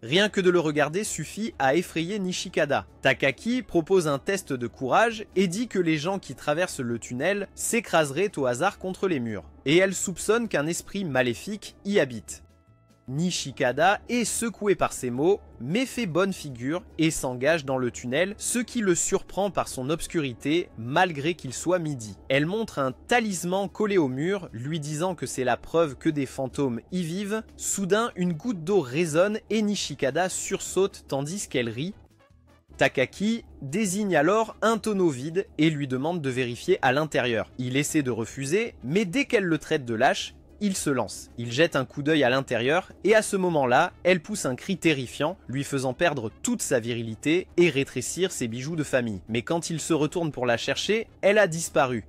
Rien que de le regarder suffit à effrayer Nishikada. Takagi propose un test de courage et dit que les gens qui traversent le tunnel s'écraseraient au hasard contre les murs. Et elle soupçonne qu'un esprit maléfique y habite. Nishikada est secoué par ces mots, mais fait bonne figure et s'engage dans le tunnel, ce qui le surprend par son obscurité malgré qu'il soit midi. Elle montre un talisman collé au mur, lui disant que c'est la preuve que des fantômes y vivent. Soudain, une goutte d'eau résonne et Nishikada sursaute tandis qu'elle rit. Takagi désigne alors un tonneau vide et lui demande de vérifier à l'intérieur. Il essaie de refuser, mais dès qu'elle le traite de lâche, il se lance. Il jette un coup d'œil à l'intérieur et à ce moment-là, elle pousse un cri terrifiant, lui faisant perdre toute sa virilité et rétrécir ses bijoux de famille. Mais quand il se retourne pour la chercher, elle a disparu.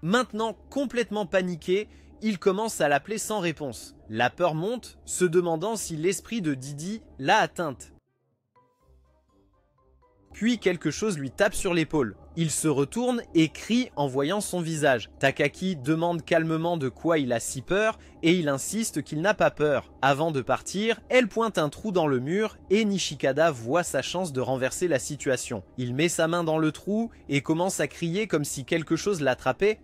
Maintenant complètement paniqué, il commence à l'appeler sans réponse. La peur monte, se demandant si l'esprit de Didi l'a atteinte. Puis quelque chose lui tape sur l'épaule. Il se retourne et crie en voyant son visage. Takagi demande calmement de quoi il a si peur et il insiste qu'il n'a pas peur. Avant de partir, elle pointe un trou dans le mur et Nishikada voit sa chance de renverser la situation. Il met sa main dans le trou et commence à crier comme si quelque chose l'attrapait.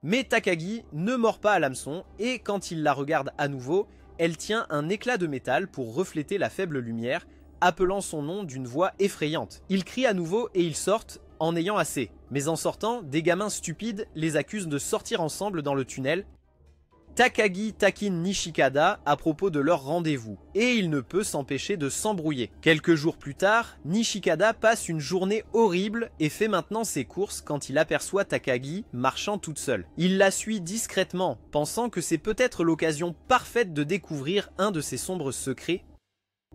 Mais Takagi ne mord pas à l'hameçon et quand il la regarde à nouveau, elle tient un éclat de métal pour refléter la faible lumière, appelant son nom d'une voix effrayante. Il crie à nouveau et ils sortent en ayant assez. Mais en sortant, des gamins stupides les accusent de sortir ensemble dans le tunnel. Takagi taquine Nishikada à propos de leur rendez-vous, et il ne peut s'empêcher de s'embrouiller. Quelques jours plus tard, Nishikada passe une journée horrible et fait maintenant ses courses quand il aperçoit Takagi marchant toute seule. Il la suit discrètement, pensant que c'est peut-être l'occasion parfaite de découvrir un de ses sombres secrets.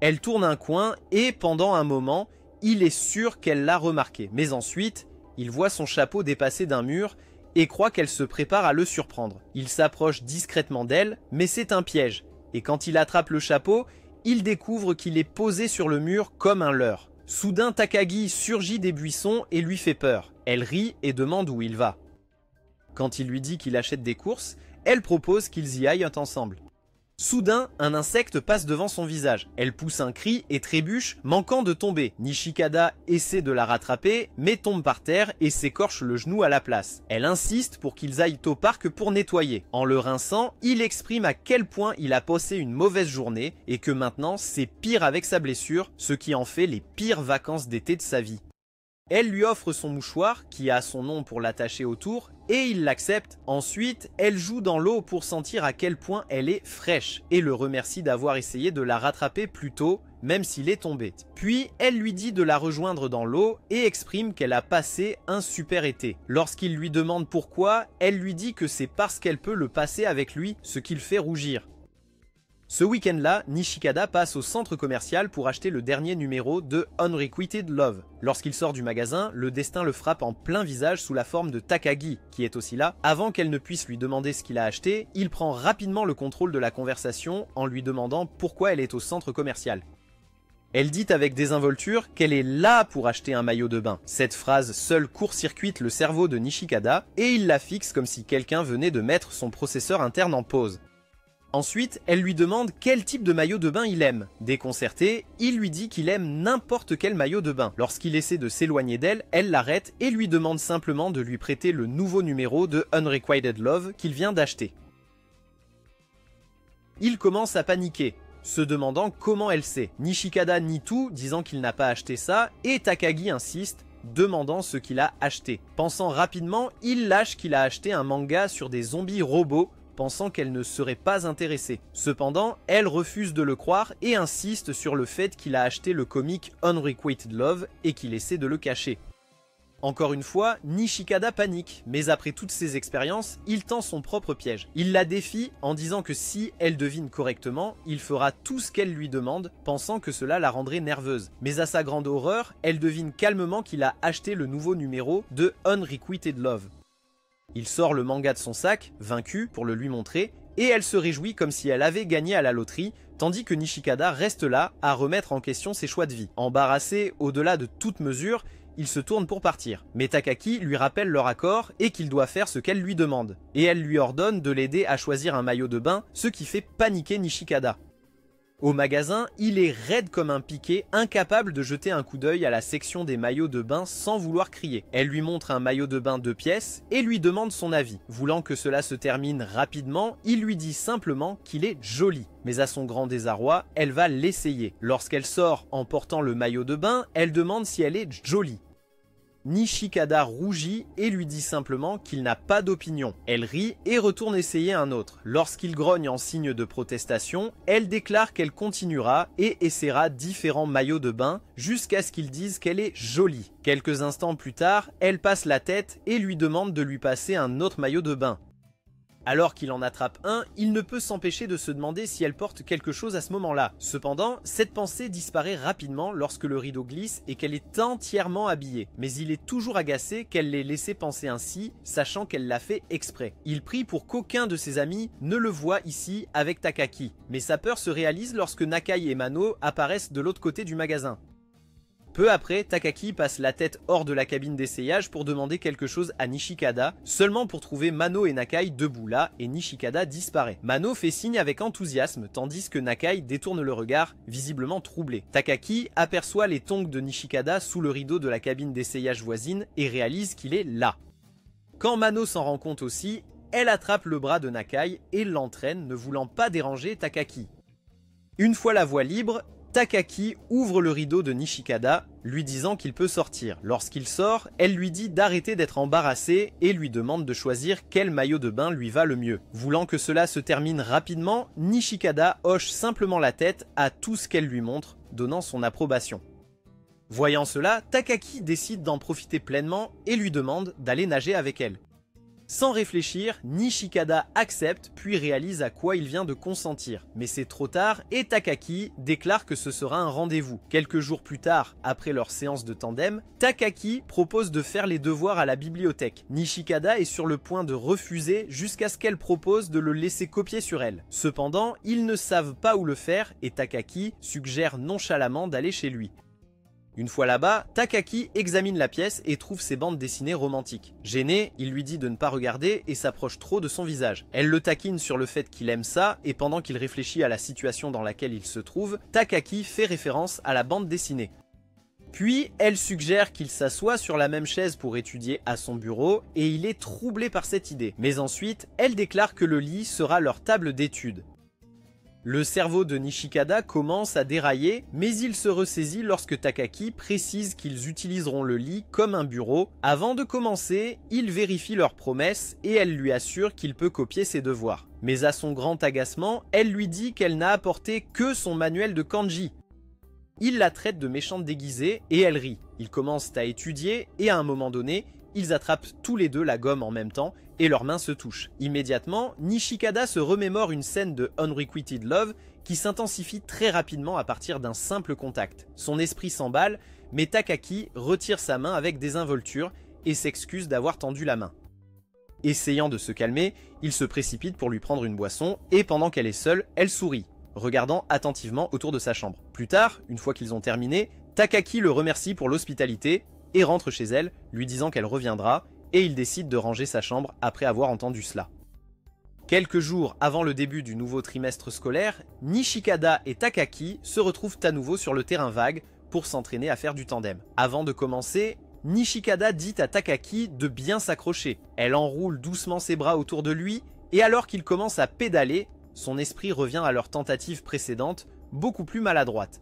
Elle tourne un coin et pendant un moment, il est sûr qu'elle l'a remarqué. Mais ensuite, Il voit son chapeau dépasser d'un mur et croit qu'elle se prépare à le surprendre. Il s'approche discrètement d'elle, mais c'est un piège. Et quand il attrape le chapeau, il découvre qu'il est posé sur le mur comme un leurre. Soudain, Takagi surgit des buissons et lui fait peur. Elle rit et demande où il va. Quand il lui dit qu'il achète des courses, elle propose qu'ils y aillent ensemble. Soudain, un insecte passe devant son visage. Elle pousse un cri et trébuche, manquant de tomber. Nishikada essaie de la rattraper, mais tombe par terre et s'écorche le genou à la place. Elle insiste pour qu'ils aillent au parc pour nettoyer. En le rinçant, il exprime à quel point il a passé une mauvaise journée et que maintenant c'est pire avec sa blessure, ce qui en fait les pires vacances d'été de sa vie. Elle lui offre son mouchoir, qui a son nom pour l'attacher autour, et il l'accepte. Ensuite, elle joue dans l'eau pour sentir à quel point elle est fraîche, et le remercie d'avoir essayé de la rattraper plus tôt, même s'il est tombé. Puis, elle lui dit de la rejoindre dans l'eau, et exprime qu'elle a passé un super été. Lorsqu'il lui demande pourquoi, elle lui dit que c'est parce qu'elle peut le passer avec lui, ce qui le fait rougir. Ce week-end-là, Nishikada passe au centre commercial pour acheter le dernier numéro de Unrequited Love. Lorsqu'il sort du magasin, le destin le frappe en plein visage sous la forme de Takagi, qui est aussi là. Avant qu'elle ne puisse lui demander ce qu'il a acheté, il prend rapidement le contrôle de la conversation en lui demandant pourquoi elle est au centre commercial. Elle dit avec désinvolture qu'elle est là pour acheter un maillot de bain. Cette phrase seule court-circuite le cerveau de Nishikada et il la fixe comme si quelqu'un venait de mettre son processeur interne en pause. Ensuite, elle lui demande quel type de maillot de bain il aime. Déconcerté, il lui dit qu'il aime n'importe quel maillot de bain. Lorsqu'il essaie de s'éloigner d'elle, elle l'arrête et lui demande simplement de lui prêter le nouveau numéro de Unrequited Love qu'il vient d'acheter. Il commence à paniquer, se demandant comment elle sait. Nishikada nie tout, disant qu'il n'a pas acheté ça, et Takagi insiste, demandant ce qu'il a acheté. Pensant rapidement, il lâche qu'il a acheté un manga sur des zombies robots, pensant qu'elle ne serait pas intéressée. Cependant, elle refuse de le croire et insiste sur le fait qu'il a acheté le comic Unrequited Love et qu'il essaie de le cacher. Encore une fois, Nishikada panique, mais après toutes ces expériences, il tend son propre piège. Il la défie en disant que si elle devine correctement, il fera tout ce qu'elle lui demande, pensant que cela la rendrait nerveuse. Mais à sa grande horreur, elle devine calmement qu'il a acheté le nouveau numéro de Unrequited Love. Il sort le manga de son sac, vaincu, pour le lui montrer, et elle se réjouit comme si elle avait gagné à la loterie, tandis que Nishikada reste là à remettre en question ses choix de vie. Embarrassé au-delà de toute mesure, il se tourne pour partir. Mais Takagi lui rappelle leur accord et qu'il doit faire ce qu'elle lui demande. Et elle lui ordonne de l'aider à choisir un maillot de bain, ce qui fait paniquer Nishikada. Au magasin, il est raide comme un piquet, incapable de jeter un coup d'œil à la section des maillots de bain sans vouloir crier. Elle lui montre un maillot de bain 2 pièces et lui demande son avis. Voulant que cela se termine rapidement, il lui dit simplement qu'il est joli. Mais à son grand désarroi, elle va l'essayer. Lorsqu'elle sort en portant le maillot de bain, elle demande si elle est jolie. Nishikada rougit et lui dit simplement qu'il n'a pas d'opinion. Elle rit et retourne essayer un autre. Lorsqu'il grogne en signe de protestation, elle déclare qu'elle continuera et essaiera différents maillots de bain jusqu'à ce qu'il dise qu'elle est jolie. Quelques instants plus tard, elle passe la tête et lui demande de lui passer un autre maillot de bain. Alors qu'il en attrape un, il ne peut s'empêcher de se demander si elle porte quelque chose à ce moment-là. Cependant, cette pensée disparaît rapidement lorsque le rideau glisse et qu'elle est entièrement habillée. Mais il est toujours agacé qu'elle l'ait laissé penser ainsi, sachant qu'elle l'a fait exprès. Il prie pour qu'aucun de ses amis ne le voie ici avec Takagi. Mais sa peur se réalise lorsque Nakai et Mano apparaissent de l'autre côté du magasin. Peu après, Takagi passe la tête hors de la cabine d'essayage pour demander quelque chose à Nishikada, seulement pour trouver Mano et Nakai debout là, et Nishikada disparaît. Mano fait signe avec enthousiasme, tandis que Nakai détourne le regard, visiblement troublé. Takagi aperçoit les tongs de Nishikada sous le rideau de la cabine d'essayage voisine et réalise qu'il est là. Quand Mano s'en rend compte aussi, elle attrape le bras de Nakai et l'entraîne, ne voulant pas déranger Takagi. Une fois la voie libre, Takagi ouvre le rideau de Nishikada, lui disant qu'il peut sortir. Lorsqu'il sort, elle lui dit d'arrêter d'être embarrassée et lui demande de choisir quel maillot de bain lui va le mieux. Voulant que cela se termine rapidement, Nishikada hoche simplement la tête à tout ce qu'elle lui montre, donnant son approbation. Voyant cela, Takagi décide d'en profiter pleinement et lui demande d'aller nager avec elle. Sans réfléchir, Nishikada accepte puis réalise à quoi il vient de consentir. Mais c'est trop tard et Takaki déclare que ce sera un rendez-vous. Quelques jours plus tard, après leur séance de tandem, Takaki propose de faire les devoirs à la bibliothèque. Nishikada est sur le point de refuser jusqu'à ce qu'elle propose de le laisser copier sur elle. Cependant, ils ne savent pas où le faire et Takaki suggère nonchalamment d'aller chez lui. Une fois là-bas, Takaki examine la pièce et trouve ses bandes dessinées romantiques. Gêné, il lui dit de ne pas regarder et s'approche trop de son visage. Elle le taquine sur le fait qu'il aime ça et pendant qu'il réfléchit à la situation dans laquelle il se trouve, Takaki fait référence à la bande dessinée. Puis, elle suggère qu'il s'assoie sur la même chaise pour étudier à son bureau et il est troublé par cette idée. Mais ensuite, elle déclare que le lit sera leur table d'études. Le cerveau de Nishikada commence à dérailler, mais il se ressaisit lorsque Takaki précise qu'ils utiliseront le lit comme un bureau. Avant de commencer, il vérifie leurs promesses et elle lui assure qu'il peut copier ses devoirs. Mais à son grand agacement, elle lui dit qu'elle n'a apporté que son manuel de kanji. Il la traite de méchante déguisée et elle rit. Ils commencent à étudier et à un moment donné, ils attrapent tous les deux la gomme en même temps et leurs mains se touchent. Immédiatement, Nishikada se remémore une scène de Unrequited Love qui s'intensifie très rapidement à partir d'un simple contact. Son esprit s'emballe, mais Takaki retire sa main avec désinvolture et s'excuse d'avoir tendu la main. Essayant de se calmer, il se précipite pour lui prendre une boisson et pendant qu'elle est seule, elle sourit, regardant attentivement autour de sa chambre. Plus tard, une fois qu'ils ont terminé, Takaki le remercie pour l'hospitalité et rentre chez elle, lui disant qu'elle reviendra, et il décide de ranger sa chambre après avoir entendu cela. Quelques jours avant le début du nouveau trimestre scolaire, Nishikada et Takaki se retrouvent à nouveau sur le terrain vague pour s'entraîner à faire du tandem. Avant de commencer, Nishikada dit à Takaki de bien s'accrocher. Elle enroule doucement ses bras autour de lui, et alors qu'il commence à pédaler, son esprit revient à leur tentative précédente, beaucoup plus maladroite.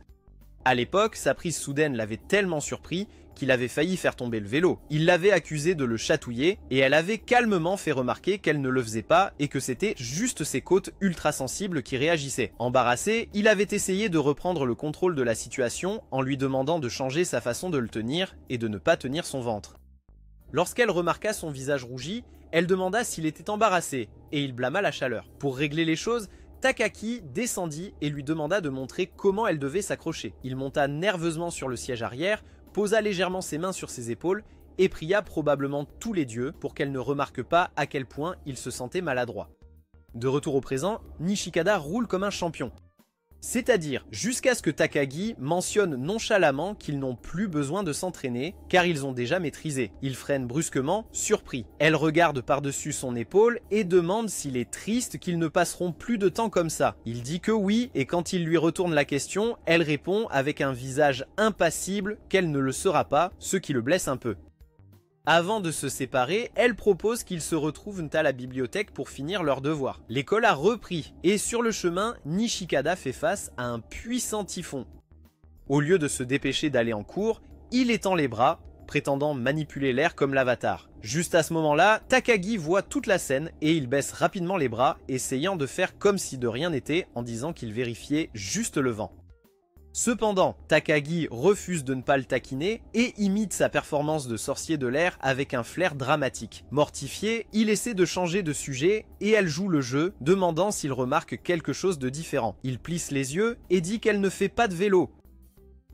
À l'époque, sa prise soudaine l'avait tellement surpris qu'il avait failli faire tomber le vélo. Il l'avait accusé de le chatouiller et elle avait calmement fait remarquer qu'elle ne le faisait pas et que c'était juste ses côtes ultra sensibles qui réagissaient. Embarrassé, il avait essayé de reprendre le contrôle de la situation en lui demandant de changer sa façon de le tenir et de ne pas tenir son ventre. Lorsqu'elle remarqua son visage rougi, elle demanda s'il était embarrassé et il blâma la chaleur. Pour régler les choses, Takaki descendit et lui demanda de montrer comment elle devait s'accrocher. Il monta nerveusement sur le siège arrière, posa légèrement ses mains sur ses épaules et pria probablement tous les dieux pour qu'elle ne remarque pas à quel point il se sentait maladroit. De retour au présent, Nishikada roule comme un champion. C'est-à-dire jusqu'à ce que Takagi mentionne nonchalamment qu'ils n'ont plus besoin de s'entraîner car ils ont déjà maîtrisé. Il freine brusquement, surpris. Elle regarde par-dessus son épaule et demande s'il est triste qu'ils ne passeront plus de temps comme ça. Il dit que oui et quand il lui retourne la question, elle répond avec un visage impassible qu'elle ne le sera pas, ce qui le blesse un peu. Avant de se séparer, elle propose qu'ils se retrouvent à la bibliothèque pour finir leurs devoirs. L'école a repris, et sur le chemin, Nishikada fait face à un puissant typhon. Au lieu de se dépêcher d'aller en cours, il étend les bras, prétendant manipuler l'air comme l'avatar. Juste à ce moment-là, Takagi voit toute la scène et il baisse rapidement les bras, essayant de faire comme si de rien n'était en disant qu'il vérifiait juste le vent. Cependant, Takagi refuse de ne pas le taquiner et imite sa performance de sorcier de l'air avec un flair dramatique. Mortifié, il essaie de changer de sujet et elle joue le jeu, demandant s'il remarque quelque chose de différent. Il plisse les yeux et dit qu'elle ne fait pas de vélo.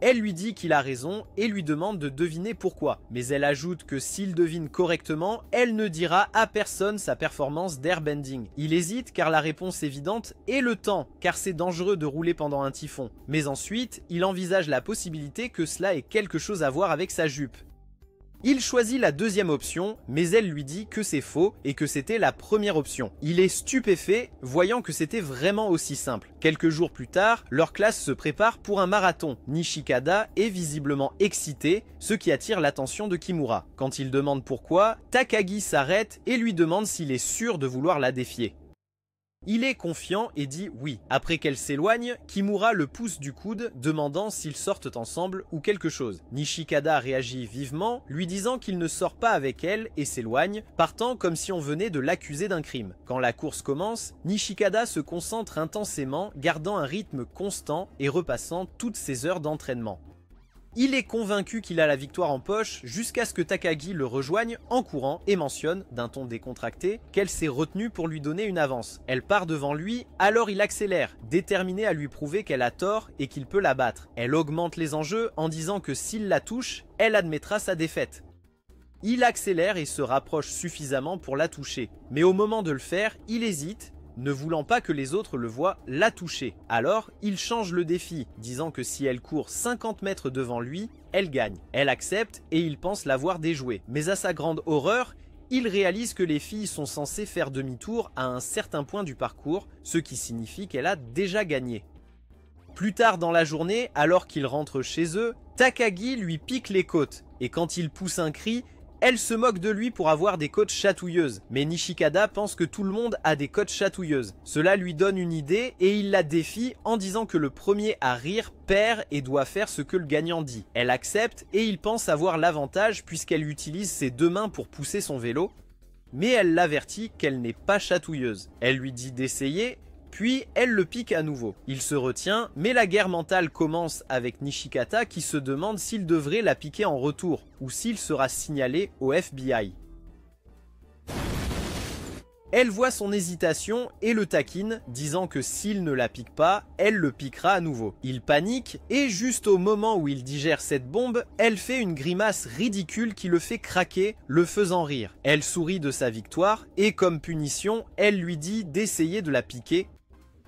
Elle lui dit qu'il a raison et lui demande de deviner pourquoi. Mais elle ajoute que s'il devine correctement, elle ne dira à personne sa performance d'airbending. Il hésite car la réponse évidente est le temps, car c'est dangereux de rouler pendant un typhon. Mais ensuite, il envisage la possibilité que cela ait quelque chose à voir avec sa jupe. Il choisit la deuxième option, mais elle lui dit que c'est faux et que c'était la première option. Il est stupéfait, voyant que c'était vraiment aussi simple. Quelques jours plus tard, leur classe se prépare pour un marathon. Nishikada est visiblement excité, ce qui attire l'attention de Kimura. Quand il demande pourquoi, Takagi s'arrête et lui demande s'il est sûr de vouloir la défier. Il est confiant et dit oui. Après qu'elle s'éloigne, Kimura le pousse du coude, demandant s'ils sortent ensemble ou quelque chose. Nishikada réagit vivement, lui disant qu'il ne sort pas avec elle et s'éloigne, partant comme si on venait de l'accuser d'un crime. Quand la course commence, Nishikada se concentre intensément, gardant un rythme constant et repassant toutes ses heures d'entraînement. Il est convaincu qu'il a la victoire en poche jusqu'à ce que Takagi le rejoigne en courant et mentionne, d'un ton décontracté, qu'elle s'est retenue pour lui donner une avance. Elle part devant lui, alors il accélère, déterminé à lui prouver qu'elle a tort et qu'il peut la battre. Elle augmente les enjeux en disant que s'il la touche, elle admettra sa défaite. Il accélère et se rapproche suffisamment pour la toucher. Mais au moment de le faire, il hésite, ne voulant pas que les autres le voient la toucher. Alors, il change le défi, disant que si elle court 50 mètres devant lui, elle gagne. Elle accepte et il pense l'avoir déjouée. Mais à sa grande horreur, il réalise que les filles sont censées faire demi-tour à un certain point du parcours, ce qui signifie qu'elle a déjà gagné. Plus tard dans la journée, alors qu'il rentre chez eux, Takagi lui pique les côtes, et quand il pousse un cri, elle se moque de lui pour avoir des côtes chatouilleuses. Mais Nishikata pense que tout le monde a des côtes chatouilleuses. Cela lui donne une idée et il la défie en disant que le premier à rire perd et doit faire ce que le gagnant dit. Elle accepte et il pense avoir l'avantage puisqu'elle utilise ses deux mains pour pousser son vélo. Mais elle l'avertit qu'elle n'est pas chatouilleuse. Elle lui dit d'essayer, puis elle le pique à nouveau. Il se retient, mais la guerre mentale commence avec Nishikata qui se demande s'il devrait la piquer en retour, ou s'il sera signalé au FBI. Elle voit son hésitation et le taquine, disant que s'il ne la pique pas, elle le piquera à nouveau. Il panique, et juste au moment où il digère cette bombe, elle fait une grimace ridicule qui le fait craquer, le faisant rire. Elle sourit de sa victoire, et comme punition, elle lui dit d'essayer de la piquer.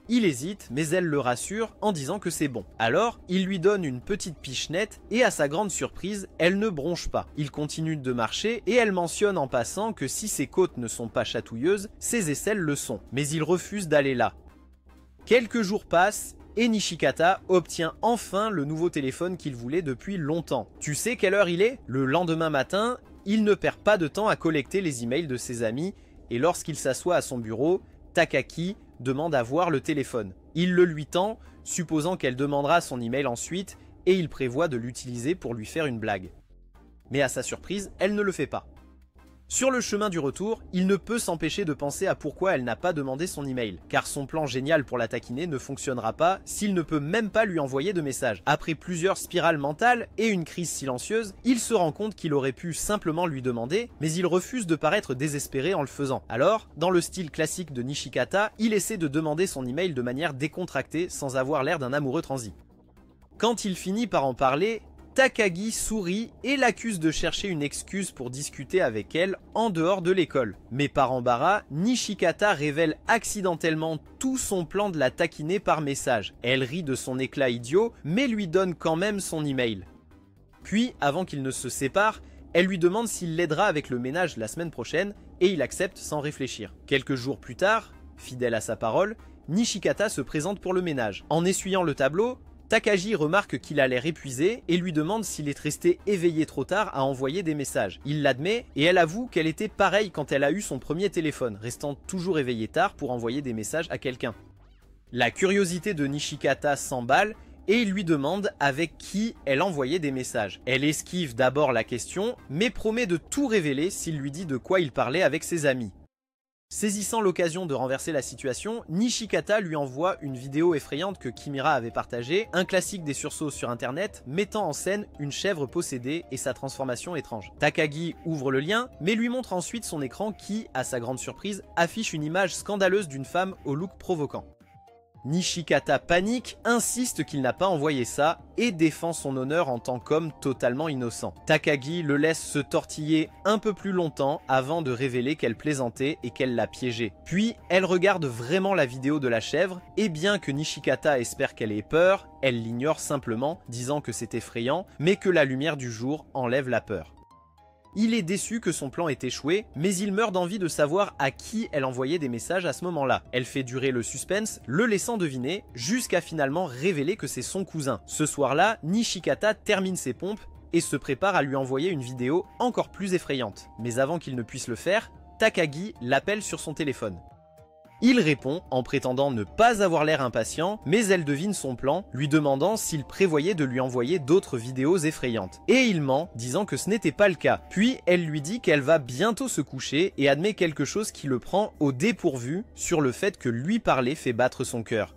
Il hésite, mais elle le rassure en disant que c'est bon. Alors, il lui donne une petite pichenette et à sa grande surprise, elle ne bronche pas. Il continue de marcher et elle mentionne en passant que si ses côtes ne sont pas chatouilleuses, ses aisselles le sont. Mais il refuse d'aller là. Quelques jours passent et Nishikata obtient enfin le nouveau téléphone qu'il voulait depuis longtemps. Tu sais quelle heure il est? Le lendemain matin, il ne perd pas de temps à collecter les emails de ses amis et lorsqu'il s'assoit à son bureau, Takagi demande à voir le téléphone. Il le lui tend, supposant qu'elle demandera son email ensuite, et il prévoit de l'utiliser pour lui faire une blague. Mais à sa surprise, elle ne le fait pas. Sur le chemin du retour, il ne peut s'empêcher de penser à pourquoi elle n'a pas demandé son email, car son plan génial pour la taquiner ne fonctionnera pas s'il ne peut même pas lui envoyer de message. Après plusieurs spirales mentales et une crise silencieuse, il se rend compte qu'il aurait pu simplement lui demander, mais il refuse de paraître désespéré en le faisant. Alors, dans le style classique de Nishikata, il essaie de demander son email de manière décontractée sans avoir l'air d'un amoureux transi. Quand il finit par en parler, Takagi sourit et l'accuse de chercher une excuse pour discuter avec elle en dehors de l'école. Mais par embarras, Nishikata révèle accidentellement tout son plan de la taquiner par message. Elle rit de son éclat idiot, mais lui donne quand même son email. Puis, avant qu'ils ne se séparent, elle lui demande s'il l'aidera avec le ménage la semaine prochaine et il accepte sans réfléchir. Quelques jours plus tard, fidèle à sa parole, Nishikata se présente pour le ménage. En essuyant le tableau, Takagi remarque qu'il a l'air épuisé et lui demande s'il est resté éveillé trop tard à envoyer des messages. Il l'admet et elle avoue qu'elle était pareille quand elle a eu son premier téléphone, restant toujours éveillée tard pour envoyer des messages à quelqu'un. La curiosité de Nishikata s'emballe et il lui demande avec qui elle envoyait des messages. Elle esquive d'abord la question, mais promet de tout révéler s'il lui dit de quoi il parlait avec ses amis. Saisissant l'occasion de renverser la situation, Nishikata lui envoie une vidéo effrayante que Kimira avait partagée, un classique des sursauts sur internet, mettant en scène une chèvre possédée et sa transformation étrange. Takagi ouvre le lien, mais lui montre ensuite son écran qui, à sa grande surprise, affiche une image scandaleuse d'une femme au look provoquant. Nishikata panique, insiste qu'il n'a pas envoyé ça et défend son honneur en tant qu'homme totalement innocent. Takagi le laisse se tortiller un peu plus longtemps avant de révéler qu'elle plaisantait et qu'elle l'a piégé. Puis, elle regarde vraiment la vidéo de la chèvre et bien que Nishikata espère qu'elle ait peur, elle l'ignore simplement, disant que c'est effrayant, mais que la lumière du jour enlève la peur. Il est déçu que son plan ait échoué, mais il meurt d'envie de savoir à qui elle envoyait des messages à ce moment-là. Elle fait durer le suspense, le laissant deviner, jusqu'à finalement révéler que c'est son cousin. Ce soir-là, Nishikata termine ses pompes et se prépare à lui envoyer une vidéo encore plus effrayante. Mais avant qu'il ne puisse le faire, Takagi l'appelle sur son téléphone. Il répond en prétendant ne pas avoir l'air impatient, mais elle devine son plan, lui demandant s'il prévoyait de lui envoyer d'autres vidéos effrayantes. Et il ment, disant que ce n'était pas le cas. Puis elle lui dit qu'elle va bientôt se coucher et admet quelque chose qui le prend au dépourvu sur le fait que lui parler fait battre son cœur.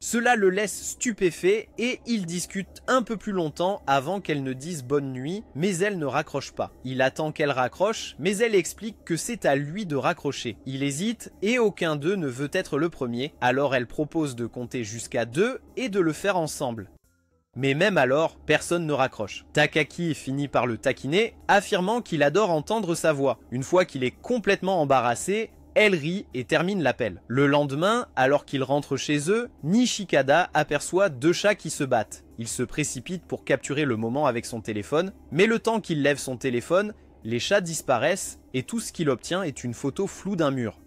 Cela le laisse stupéfait et il discute un peu plus longtemps avant qu'elle ne dise bonne nuit, mais elle ne raccroche pas. Il attend qu'elle raccroche, mais elle explique que c'est à lui de raccrocher. Il hésite et aucun d'eux ne veut être le premier, alors elle propose de compter jusqu'à 2 et de le faire ensemble. Mais même alors, personne ne raccroche. Takagi finit par le taquiner, affirmant qu'il adore entendre sa voix. Une fois qu'il est complètement embarrassé, elle rit et termine l'appel. Le lendemain, alors qu'ils rentrent chez eux, Nishikada aperçoit 2 chats qui se battent. Il se précipite pour capturer le moment avec son téléphone, mais le temps qu'il lève son téléphone, les chats disparaissent et tout ce qu'il obtient est une photo floue d'un mur.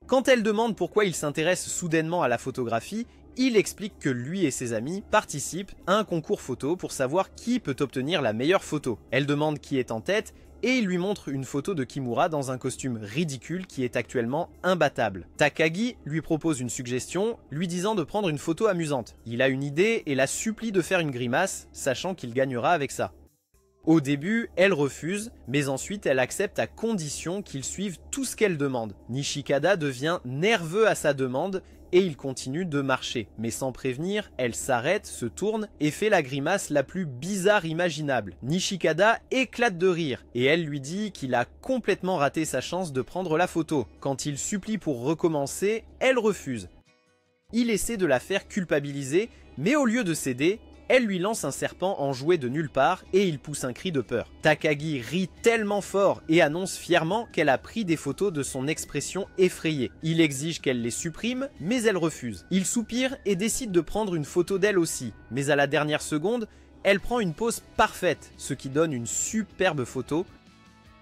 Quand elle demande pourquoi il s'intéresse soudainement à la photographie, il explique que lui et ses amis participent à un concours photo pour savoir qui peut obtenir la meilleure photo. Elle demande qui est en tête et il lui montre une photo de Kimura dans un costume ridicule qui est actuellement imbattable. Takagi lui propose une suggestion, lui disant de prendre une photo amusante. Il a une idée et la supplie de faire une grimace, sachant qu'il gagnera avec ça. Au début, elle refuse, mais ensuite elle accepte à condition qu'il suive tout ce qu'elle demande. Nishikada devient nerveux à sa demande et il continue de marcher. Mais sans prévenir, elle s'arrête, se tourne et fait la grimace la plus bizarre imaginable. Nishikada éclate de rire et elle lui dit qu'il a complètement raté sa chance de prendre la photo. Quand il supplie pour recommencer, elle refuse. Il essaie de la faire culpabiliser, mais au lieu de céder, elle lui lance un serpent en jouet de nulle part et il pousse un cri de peur. Takagi rit tellement fort et annonce fièrement qu'elle a pris des photos de son expression effrayée. Il exige qu'elle les supprime, mais elle refuse. Il soupire et décide de prendre une photo d'elle aussi, mais à la dernière seconde, elle prend une pose parfaite, ce qui donne une superbe photo.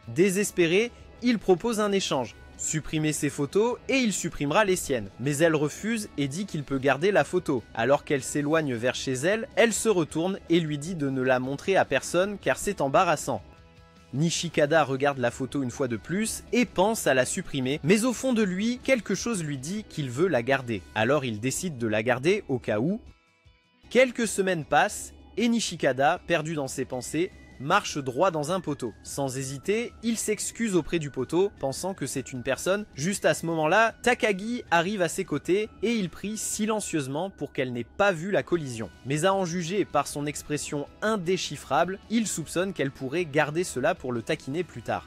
Désespéré, il propose un échange. Supprimer ses photos et il supprimera les siennes. Mais elle refuse et dit qu'il peut garder la photo. Alors qu'elle s'éloigne vers chez elle, elle se retourne et lui dit de ne la montrer à personne car c'est embarrassant. Nishikada regarde la photo une fois de plus et pense à la supprimer, mais au fond de lui, quelque chose lui dit qu'il veut la garder. Alors il décide de la garder au cas où. Quelques semaines passent et Nishikada, perdu dans ses pensées, marche droit dans un poteau. Sans hésiter, il s'excuse auprès du poteau, pensant que c'est une personne. Juste à ce moment-là, Takagi arrive à ses côtés et il prie silencieusement pour qu'elle n'ait pas vu la collision. Mais à en juger par son expression indéchiffrable, il soupçonne qu'elle pourrait garder cela pour le taquiner plus tard.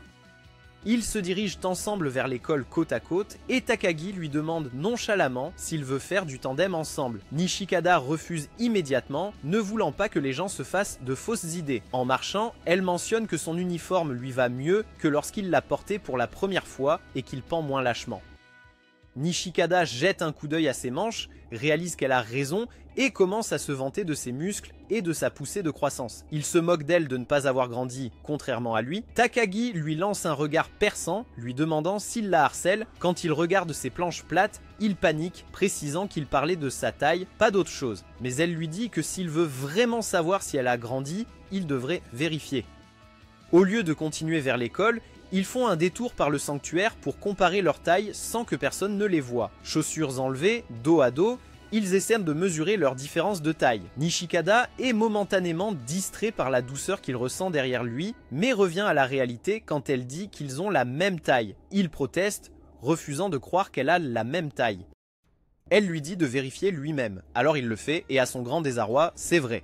Ils se dirigent ensemble vers l'école côte à côte et Takagi lui demande nonchalamment s'il veut faire du tandem ensemble. Nishikada refuse immédiatement, ne voulant pas que les gens se fassent de fausses idées. En marchant, elle mentionne que son uniforme lui va mieux que lorsqu'il l'a porté pour la première fois et qu'il pend moins lâchement. Nishikada jette un coup d'œil à ses manches, réalise qu'elle a raison et commence à se vanter de ses muscles et de sa poussée de croissance. Il se moque d'elle de ne pas avoir grandi, contrairement à lui. Takagi lui lance un regard perçant, lui demandant s'il la harcèle. Quand il regarde ses planches plates, il panique, précisant qu'il parlait de sa taille, pas d'autre chose. Mais elle lui dit que s'il veut vraiment savoir si elle a grandi, il devrait vérifier. Au lieu de continuer vers l'école, ils font un détour par le sanctuaire pour comparer leur taille sans que personne ne les voie. Chaussures enlevées, dos à dos, ils essaient de mesurer leur différence de taille. Nishikada est momentanément distrait par la douceur qu'il ressent derrière lui, mais revient à la réalité quand elle dit qu'ils ont la même taille. Il proteste, refusant de croire qu'elle a la même taille. Elle lui dit de vérifier lui-même, alors il le fait et à son grand désarroi, c'est vrai.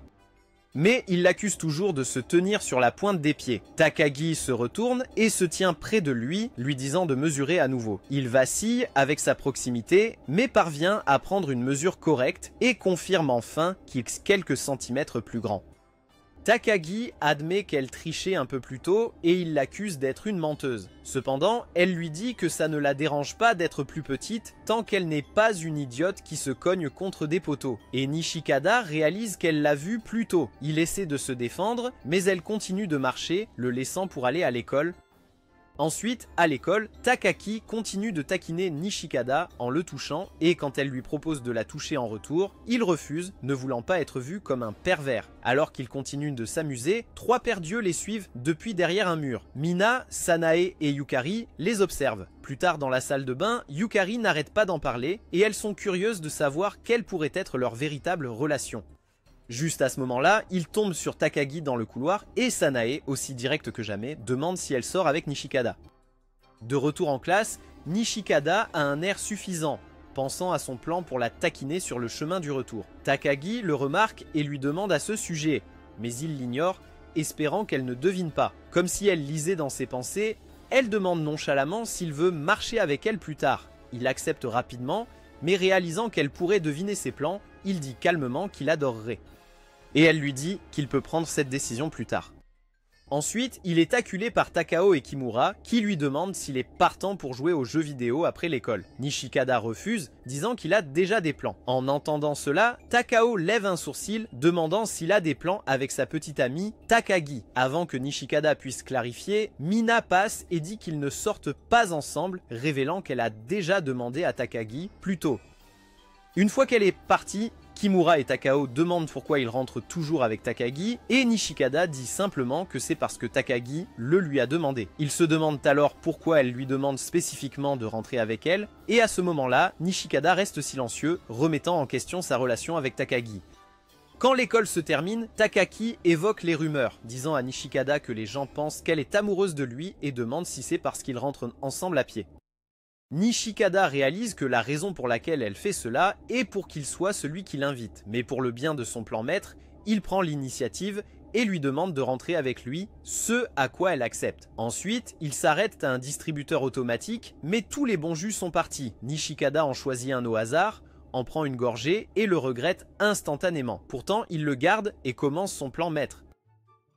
Mais il l'accuse toujours de se tenir sur la pointe des pieds. Takagi se retourne et se tient près de lui, lui disant de mesurer à nouveau. Il vacille avec sa proximité, mais parvient à prendre une mesure correcte et confirme enfin qu'il est quelques centimètres plus grand. Takagi admet qu'elle trichait un peu plus tôt et il l'accuse d'être une menteuse. Cependant, elle lui dit que ça ne la dérange pas d'être plus petite tant qu'elle n'est pas une idiote qui se cogne contre des poteaux. Et Nishikada réalise qu'elle l'a vu plus tôt. Il essaie de se défendre, mais elle continue de marcher, le laissant pour aller à l'école. Ensuite, à l'école, Takagi continue de taquiner Nishikada en le touchant et quand elle lui propose de la toucher en retour, il refuse, ne voulant pas être vu comme un pervers. Alors qu'il continue de s'amuser, 3 paires d'yeux les suivent depuis derrière un mur. Mina, Sanae et Yukari les observent. Plus tard dans la salle de bain, Yukari n'arrête pas d'en parler et elles sont curieuses de savoir quelle pourrait être leur véritable relation. Juste à ce moment-là, il tombe sur Takagi dans le couloir et Sanae, aussi directe que jamais, demande si elle sort avec Nishikada. De retour en classe, Nishikada a un air suffisant, pensant à son plan pour la taquiner sur le chemin du retour. Takagi le remarque et lui demande à ce sujet, mais il l'ignore, espérant qu'elle ne devine pas. Comme si elle lisait dans ses pensées, elle demande nonchalamment s'il veut marcher avec elle plus tard. Il accepte rapidement, mais réalisant qu'elle pourrait deviner ses plans, il dit calmement qu'il adorerait. Et elle lui dit qu'il peut prendre cette décision plus tard. Ensuite, il est acculé par Takao et Kimura qui lui demandent s'il est partant pour jouer aux jeux vidéo après l'école. Nishikada refuse, disant qu'il a déjà des plans. En entendant cela, Takao lève un sourcil, demandant s'il a des plans avec sa petite amie Takagi. Avant que Nishikada puisse clarifier, Mina passe et dit qu'ils ne sortent pas ensemble, révélant qu'elle a déjà demandé à Takagi plus tôt. Une fois qu'elle est partie, Kimura et Takao demandent pourquoi il rentre toujours avec Takagi, et Nishikada dit simplement que c'est parce que Takagi le lui a demandé. Ils se demandent alors pourquoi elle lui demande spécifiquement de rentrer avec elle, et à ce moment-là, Nishikada reste silencieux, remettant en question sa relation avec Takagi. Quand l'école se termine, Takaki évoque les rumeurs, disant à Nishikada que les gens pensent qu'elle est amoureuse de lui et demande si c'est parce qu'ils rentrent ensemble à pied. Nishikada réalise que la raison pour laquelle elle fait cela est pour qu'il soit celui qui l'invite, mais pour le bien de son plan maître, il prend l'initiative et lui demande de rentrer avec lui, ce à quoi elle accepte. Ensuite, il s'arrête à un distributeur automatique, mais tous les bons jus sont partis. Nishikada en choisit un au hasard, en prend une gorgée et le regrette instantanément. Pourtant, il le garde et commence son plan maître.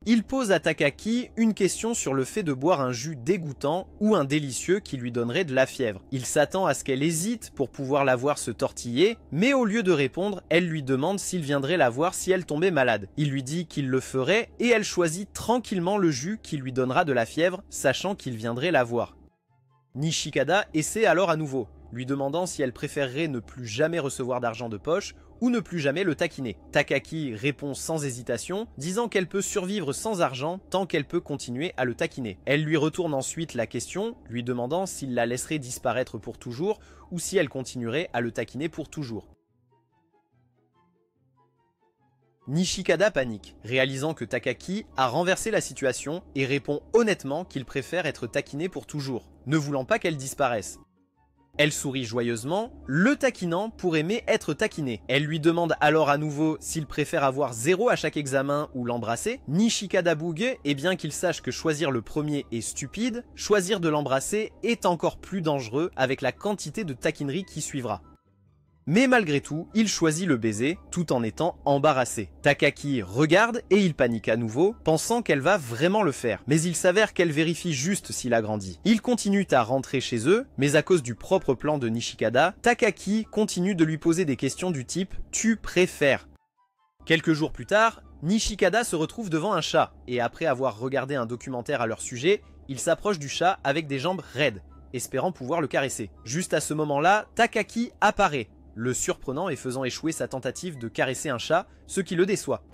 Il pose à Takaki une question sur le fait de boire un jus dégoûtant ou un délicieux qui lui donnerait de la fièvre. Il s'attend à ce qu'elle hésite pour pouvoir la voir se tortiller, mais au lieu de répondre, elle lui demande s'il viendrait la voir si elle tombait malade. Il lui dit qu'il le ferait et elle choisit tranquillement le jus qui lui donnera de la fièvre, sachant qu'il viendrait la voir. Nishikada essaie alors à nouveau, lui demandant si elle préférerait ne plus jamais recevoir d'argent de poche ou ne plus jamais le taquiner. Takaki répond sans hésitation, disant qu'elle peut survivre sans argent tant qu'elle peut continuer à le taquiner. Elle lui retourne ensuite la question, lui demandant s'il la laisserait disparaître pour toujours ou si elle continuerait à le taquiner pour toujours. Nishikada panique, réalisant que Takaki a renversé la situation et répond honnêtement qu'il préfère être taquiné pour toujours, ne voulant pas qu'elle disparaisse. Elle sourit joyeusement, le taquinant pour aimer être taquiné. Elle lui demande alors à nouveau s'il préfère avoir 0 à chaque examen ou l'embrasser. Nishikada bougue, et bien qu'il sache que choisir le premier est stupide, choisir de l'embrasser est encore plus dangereux avec la quantité de taquinerie qui suivra. Mais malgré tout, il choisit le baiser, tout en étant embarrassé. Takaki regarde et il panique à nouveau, pensant qu'elle va vraiment le faire. Mais il s'avère qu'elle vérifie juste s'il a grandi. Ils continuent à rentrer chez eux, mais à cause du propre plan de Nishikada, Takaki continue de lui poser des questions du type « Tu préfères ?» Quelques jours plus tard, Nishikada se retrouve devant un chat, et après avoir regardé un documentaire à leur sujet, il s'approche du chat avec des jambes raides, espérant pouvoir le caresser. Juste à ce moment-là, Takaki apparaît, le surprenant et faisant échouer sa tentative de caresser un chat, ce qui le déçoit.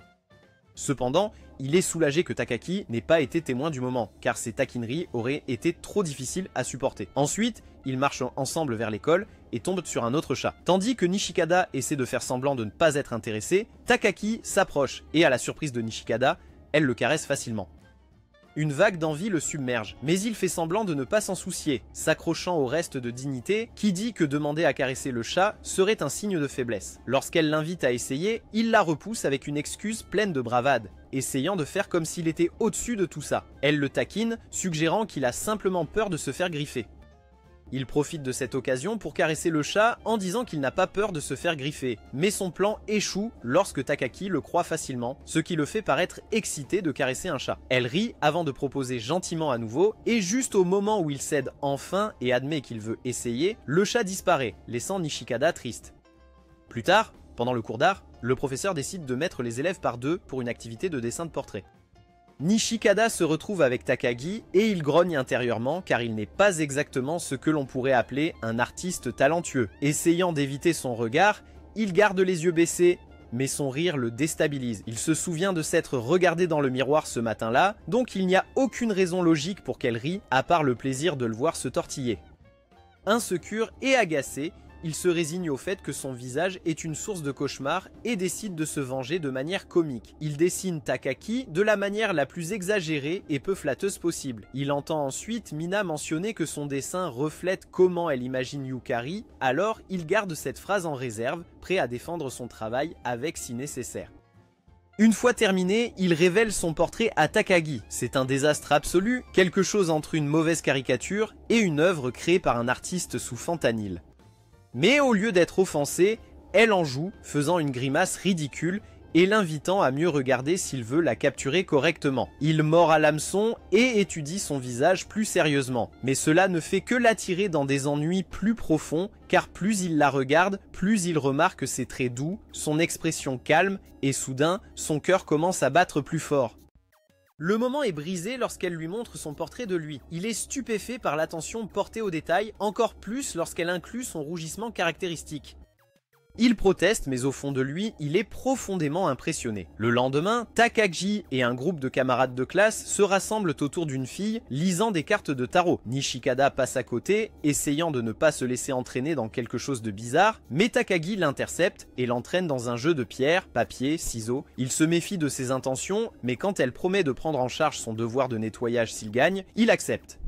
Cependant, il est soulagé que Takaki n'ait pas été témoin du moment, car ses taquineries auraient été trop difficiles à supporter. Ensuite, ils marchent ensemble vers l'école et tombent sur un autre chat. Tandis que Nishikada essaie de faire semblant de ne pas être intéressé, Takaki s'approche et à la surprise de Nishikada, elle le caresse facilement. Une vague d'envie le submerge, mais il fait semblant de ne pas s'en soucier, s'accrochant au reste de dignité qui dit que demander à caresser le chat serait un signe de faiblesse. Lorsqu'elle l'invite à essayer, il la repousse avec une excuse pleine de bravade, essayant de faire comme s'il était au-dessus de tout ça. Elle le taquine, suggérant qu'il a simplement peur de se faire griffer. Il profite de cette occasion pour caresser le chat en disant qu'il n'a pas peur de se faire griffer, mais son plan échoue lorsque Takaki le croit facilement, ce qui le fait paraître excité de caresser un chat. Elle rit avant de proposer gentiment à nouveau, et juste au moment où il cède enfin et admet qu'il veut essayer, le chat disparaît, laissant Nishikada triste. Plus tard, pendant le cours d'art, le professeur décide de mettre les élèves par deux pour une activité de dessin de portrait. Nishikada se retrouve avec Takagi et il grogne intérieurement car il n'est pas exactement ce que l'on pourrait appeler un artiste talentueux. Essayant d'éviter son regard, il garde les yeux baissés, mais son rire le déstabilise. Il se souvient de s'être regardé dans le miroir ce matin-là, donc il n'y a aucune raison logique pour qu'elle rie, à part le plaisir de le voir se tortiller. Insécure et agacé, il se résigne au fait que son visage est une source de cauchemar et décide de se venger de manière comique. Il dessine Takaki de la manière la plus exagérée et peu flatteuse possible. Il entend ensuite Mina mentionner que son dessin reflète comment elle imagine Yukari, alors il garde cette phrase en réserve, prêt à défendre son travail avec si nécessaire. Une fois terminé, il révèle son portrait à Takagi. C'est un désastre absolu, quelque chose entre une mauvaise caricature et une œuvre créée par un artiste sous fentanyl. Mais au lieu d'être offensée, elle en joue, faisant une grimace ridicule et l'invitant à mieux regarder s'il veut la capturer correctement. Il mord à l'hameçon et étudie son visage plus sérieusement. Mais cela ne fait que l'attirer dans des ennuis plus profonds, car plus il la regarde, plus il remarque ses traits doux, son expression calme, et soudain, son cœur commence à battre plus fort. Le moment est brisé lorsqu'elle lui montre son portrait de lui. Il est stupéfait par l'attention portée aux détails, encore plus lorsqu'elle inclut son rougissement caractéristique. Il proteste, mais au fond de lui, il est profondément impressionné. Le lendemain, Takagi et un groupe de camarades de classe se rassemblent autour d'une fille lisant des cartes de tarot. Nishikada passe à côté, essayant de ne pas se laisser entraîner dans quelque chose de bizarre, mais Takagi l'intercepte et l'entraîne dans un jeu de pierre, papier, ciseaux. Il se méfie de ses intentions, mais quand elle promet de prendre en charge son devoir de nettoyage s'il gagne, il accepte.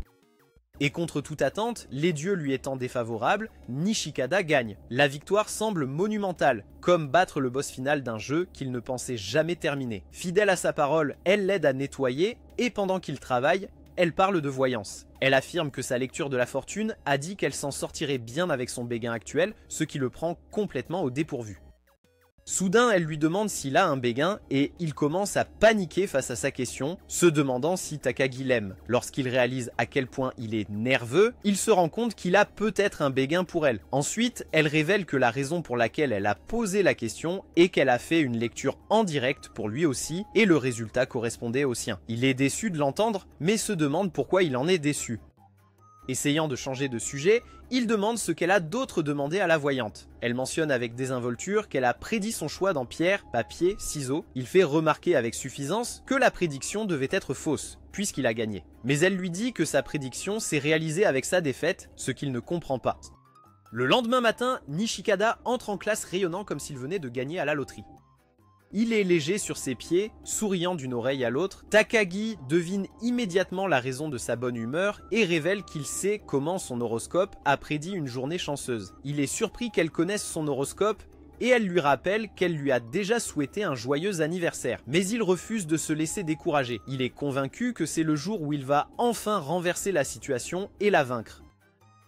Et contre toute attente, les dieux lui étant défavorables, Nishikada gagne. La victoire semble monumentale, comme battre le boss final d'un jeu qu'il ne pensait jamais terminer. Fidèle à sa parole, elle l'aide à nettoyer, et pendant qu'il travaille, elle parle de voyance. Elle affirme que sa lecture de la fortune a dit qu'elle s'en sortirait bien avec son béguin actuel, ce qui le prend complètement au dépourvu. Soudain, elle lui demande s'il a un béguin et il commence à paniquer face à sa question, se demandant si Takagi l'aime. Lorsqu'il réalise à quel point il est nerveux, il se rend compte qu'il a peut-être un béguin pour elle. Ensuite, elle révèle que la raison pour laquelle elle a posé la question est qu'elle a fait une lecture en direct pour lui aussi et le résultat correspondait au sien. Il est déçu de l'entendre, mais se demande pourquoi il en est déçu. Essayant de changer de sujet, il demande ce qu'elle a d'autre demandé à la voyante. Elle mentionne avec désinvolture qu'elle a prédit son choix dans pierre, papier, ciseaux. Il fait remarquer avec suffisance que la prédiction devait être fausse, puisqu'il a gagné. Mais elle lui dit que sa prédiction s'est réalisée avec sa défaite, ce qu'il ne comprend pas. Le lendemain matin, Nishikada entre en classe rayonnant comme s'il venait de gagner à la loterie. Il est léger sur ses pieds, souriant d'une oreille à l'autre. Takagi devine immédiatement la raison de sa bonne humeur et révèle qu'il sait comment son horoscope a prédit une journée chanceuse. Il est surpris qu'elle connaisse son horoscope et elle lui rappelle qu'elle lui a déjà souhaité un joyeux anniversaire. Mais il refuse de se laisser décourager. Il est convaincu que c'est le jour où il va enfin renverser la situation et la vaincre.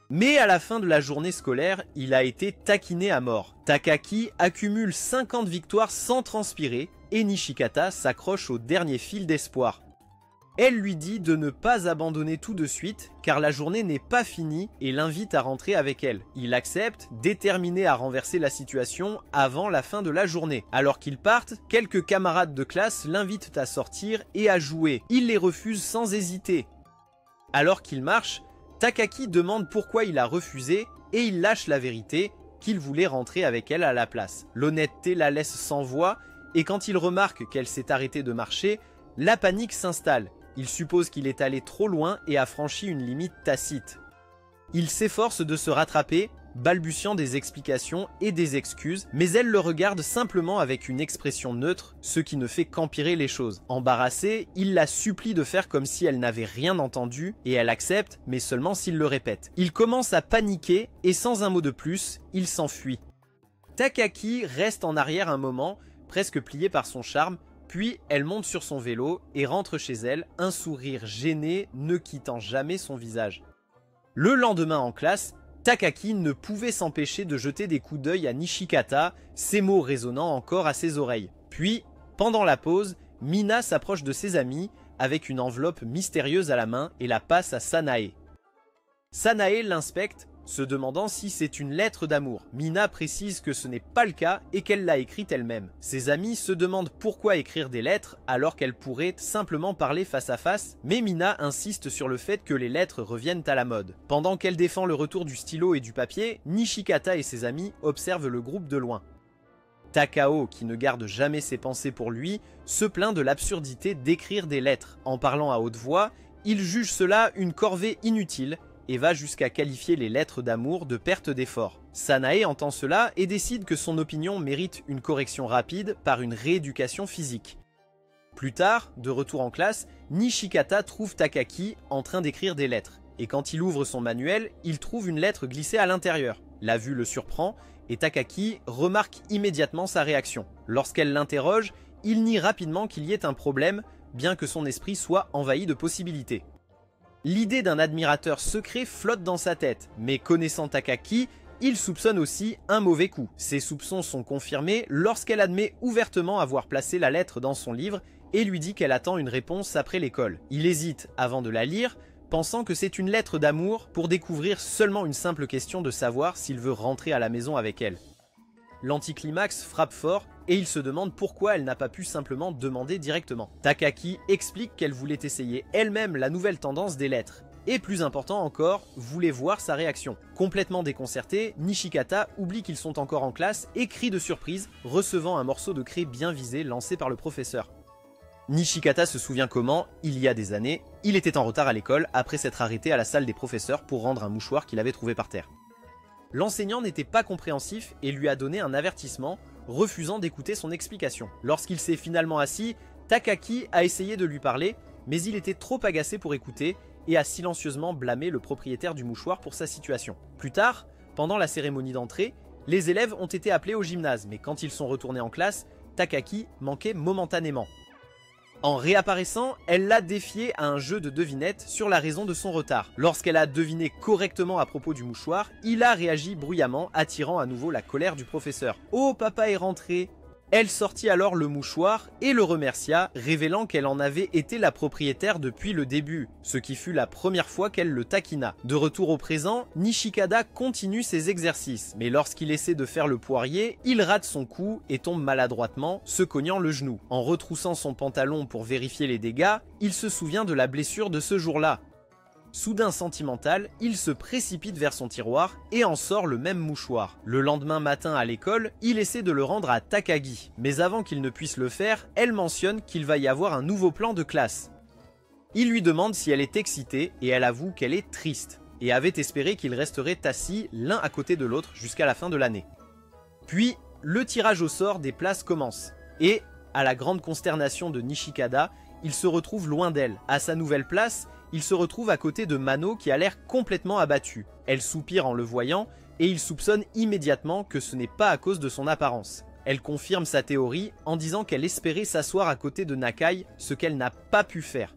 Mais à la fin de la journée scolaire, il a été taquiné à mort. Takaki accumule 50 victoires sans transpirer et Nishikata s'accroche au dernier fil d'espoir. Elle lui dit de ne pas abandonner tout de suite car la journée n'est pas finie et l'invite à rentrer avec elle. Il accepte, déterminé à renverser la situation avant la fin de la journée. Alors qu'ils partent, quelques camarades de classe l'invitent à sortir et à jouer. Il les refuse sans hésiter. Alors qu'il marche, Takaki demande pourquoi il a refusé et il lâche la vérité qu'il voulait rentrer avec elle à la place. L'honnêteté la laisse sans voix et quand il remarque qu'elle s'est arrêtée de marcher, la panique s'installe. Il suppose qu'il est allé trop loin et a franchi une limite tacite. Il s'efforce de se rattraper, balbutiant des explications et des excuses, mais elle le regarde simplement avec une expression neutre, ce qui ne fait qu'empirer les choses. Embarrassé, il la supplie de faire comme si elle n'avait rien entendu, et elle accepte, mais seulement s'il le répète. Il commence à paniquer, et sans un mot de plus, il s'enfuit. Takaki reste en arrière un moment, presque plié par son charme, puis elle monte sur son vélo et rentre chez elle, un sourire gêné ne quittant jamais son visage. Le lendemain en classe, Takaki ne pouvait s'empêcher de jeter des coups d'œil à Nishikata, ces mots résonnant encore à ses oreilles. Puis, pendant la pause, Mina s'approche de ses amis avec une enveloppe mystérieuse à la main et la passe à Sanae. Sanae l'inspecte, se demandant si c'est une lettre d'amour. Mina précise que ce n'est pas le cas et qu'elle l'a écrite elle-même. Ses amis se demandent pourquoi écrire des lettres alors qu'elle pourrait simplement parler face à face, mais Mina insiste sur le fait que les lettres reviennent à la mode. Pendant qu'elle défend le retour du stylo et du papier, Nishikata et ses amis observent le groupe de loin. Takao, qui ne garde jamais ses pensées pour lui, se plaint de l'absurdité d'écrire des lettres. En parlant à haute voix, il juge cela une corvée inutile et va jusqu'à qualifier les lettres d'amour de perte d'effort. Sanae entend cela et décide que son opinion mérite une correction rapide par une rééducation physique. Plus tard, de retour en classe, Nishikata trouve Takaki en train d'écrire des lettres. Et quand il ouvre son manuel, il trouve une lettre glissée à l'intérieur. La vue le surprend et Takaki remarque immédiatement sa réaction. Lorsqu'elle l'interroge, il nie rapidement qu'il y ait un problème, bien que son esprit soit envahi de possibilités. L'idée d'un admirateur secret flotte dans sa tête, mais connaissant Takaki, il soupçonne aussi un mauvais coup. Ses soupçons sont confirmés lorsqu'elle admet ouvertement avoir placé la lettre dans son livre et lui dit qu'elle attend une réponse après l'école. Il hésite avant de la lire, pensant que c'est une lettre d'amour pour découvrir seulement une simple question de savoir s'il veut rentrer à la maison avec elle. L'anticlimax frappe fort et il se demande pourquoi elle n'a pas pu simplement demander directement. Takaki explique qu'elle voulait essayer elle-même la nouvelle tendance des lettres. Et plus important encore, voulait voir sa réaction. Complètement déconcerté, Nishikata oublie qu'ils sont encore en classe et crie de surprise, recevant un morceau de craie bien visé lancé par le professeur. Nishikata se souvient comment, il y a des années, il était en retard à l'école après s'être arrêté à la salle des professeurs pour rendre un mouchoir qu'il avait trouvé par terre. L'enseignant n'était pas compréhensif et lui a donné un avertissement, refusant d'écouter son explication. Lorsqu'il s'est finalement assis, Takaki a essayé de lui parler, mais il était trop agacé pour écouter et a silencieusement blâmé le propriétaire du mouchoir pour sa situation. Plus tard, pendant la cérémonie d'entrée, les élèves ont été appelés au gymnase, mais quand ils sont retournés en classe, Takaki manquait momentanément. En réapparaissant, elle l'a défié à un jeu de devinettes sur la raison de son retard. Lorsqu'elle a deviné correctement à propos du mouchoir, il a réagi bruyamment, attirant à nouveau la colère du professeur. « Oh, papa est rentré !» Elle sortit alors le mouchoir et le remercia, révélant qu'elle en avait été la propriétaire depuis le début, ce qui fut la première fois qu'elle le taquina. De retour au présent, Nishikata continue ses exercices, mais lorsqu'il essaie de faire le poirier, il rate son coup et tombe maladroitement, se cognant le genou. En retroussant son pantalon pour vérifier les dégâts, il se souvient de la blessure de ce jour-là. Soudain sentimental, il se précipite vers son tiroir et en sort le même mouchoir. Le lendemain matin à l'école, il essaie de le rendre à Takagi. Mais avant qu'il ne puisse le faire, elle mentionne qu'il va y avoir un nouveau plan de classe. Il lui demande si elle est excitée et elle avoue qu'elle est triste et avait espéré qu'ils resteraient assis l'un à côté de l'autre jusqu'à la fin de l'année. Puis, le tirage au sort des places commence et, à la grande consternation de Nishikata, il se retrouve loin d'elle. À sa nouvelle place, il se retrouve à côté de Mano qui a l'air complètement abattue. Elle soupire en le voyant et il soupçonne immédiatement que ce n'est pas à cause de son apparence. Elle confirme sa théorie en disant qu'elle espérait s'asseoir à côté de Nakai, ce qu'elle n'a pas pu faire.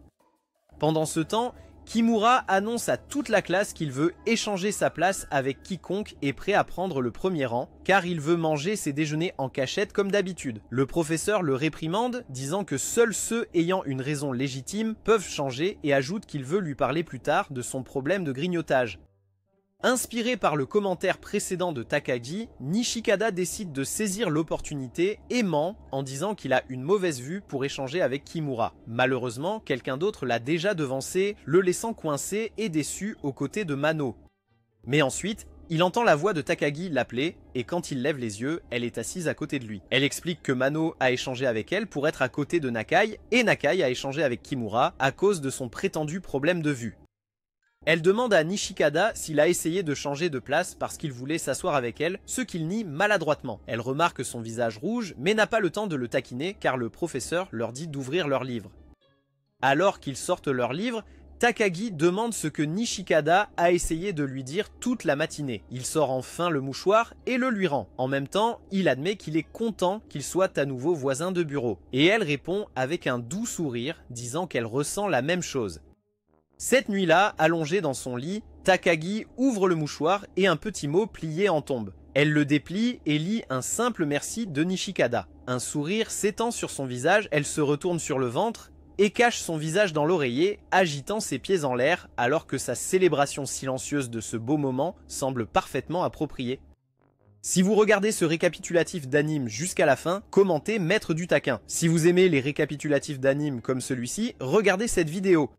Pendant ce temps, Kimura annonce à toute la classe qu'il veut échanger sa place avec quiconque est prêt à prendre le premier rang, car il veut manger ses déjeuners en cachette comme d'habitude. Le professeur le réprimande, disant que seuls ceux ayant une raison légitime peuvent changer et ajoute qu'il veut lui parler plus tard de son problème de grignotage. Inspiré par le commentaire précédent de Takagi, Nishikata décide de saisir l'opportunité et ment en disant qu'il a une mauvaise vue pour échanger avec Kimura. Malheureusement, quelqu'un d'autre l'a déjà devancé, le laissant coincé et déçu aux côtés de Mano. Mais ensuite, il entend la voix de Takagi l'appeler et quand il lève les yeux, elle est assise à côté de lui. Elle explique que Mano a échangé avec elle pour être à côté de Nakai et Nakai a échangé avec Kimura à cause de son prétendu problème de vue. Elle demande à Nishikata s'il a essayé de changer de place parce qu'il voulait s'asseoir avec elle, ce qu'il nie maladroitement. Elle remarque son visage rouge, mais n'a pas le temps de le taquiner car le professeur leur dit d'ouvrir leur livre. Alors qu'ils sortent leur livre, Takagi demande ce que Nishikata a essayé de lui dire toute la matinée. Il sort enfin le mouchoir et le lui rend. En même temps, il admet qu'il est content qu'il soit à nouveau voisin de bureau. Et elle répond avec un doux sourire, disant qu'elle ressent la même chose. Cette nuit-là, allongée dans son lit, Takagi ouvre le mouchoir et un petit mot plié en tombe. Elle le déplie et lit un simple merci de Nishikata. Un sourire s'étend sur son visage, elle se retourne sur le ventre et cache son visage dans l'oreiller, agitant ses pieds en l'air alors que sa célébration silencieuse de ce beau moment semble parfaitement appropriée. Si vous regardez ce récapitulatif d'anime jusqu'à la fin, commentez Maître du taquin. Si vous aimez les récapitulatifs d'anime comme celui-ci, regardez cette vidéo.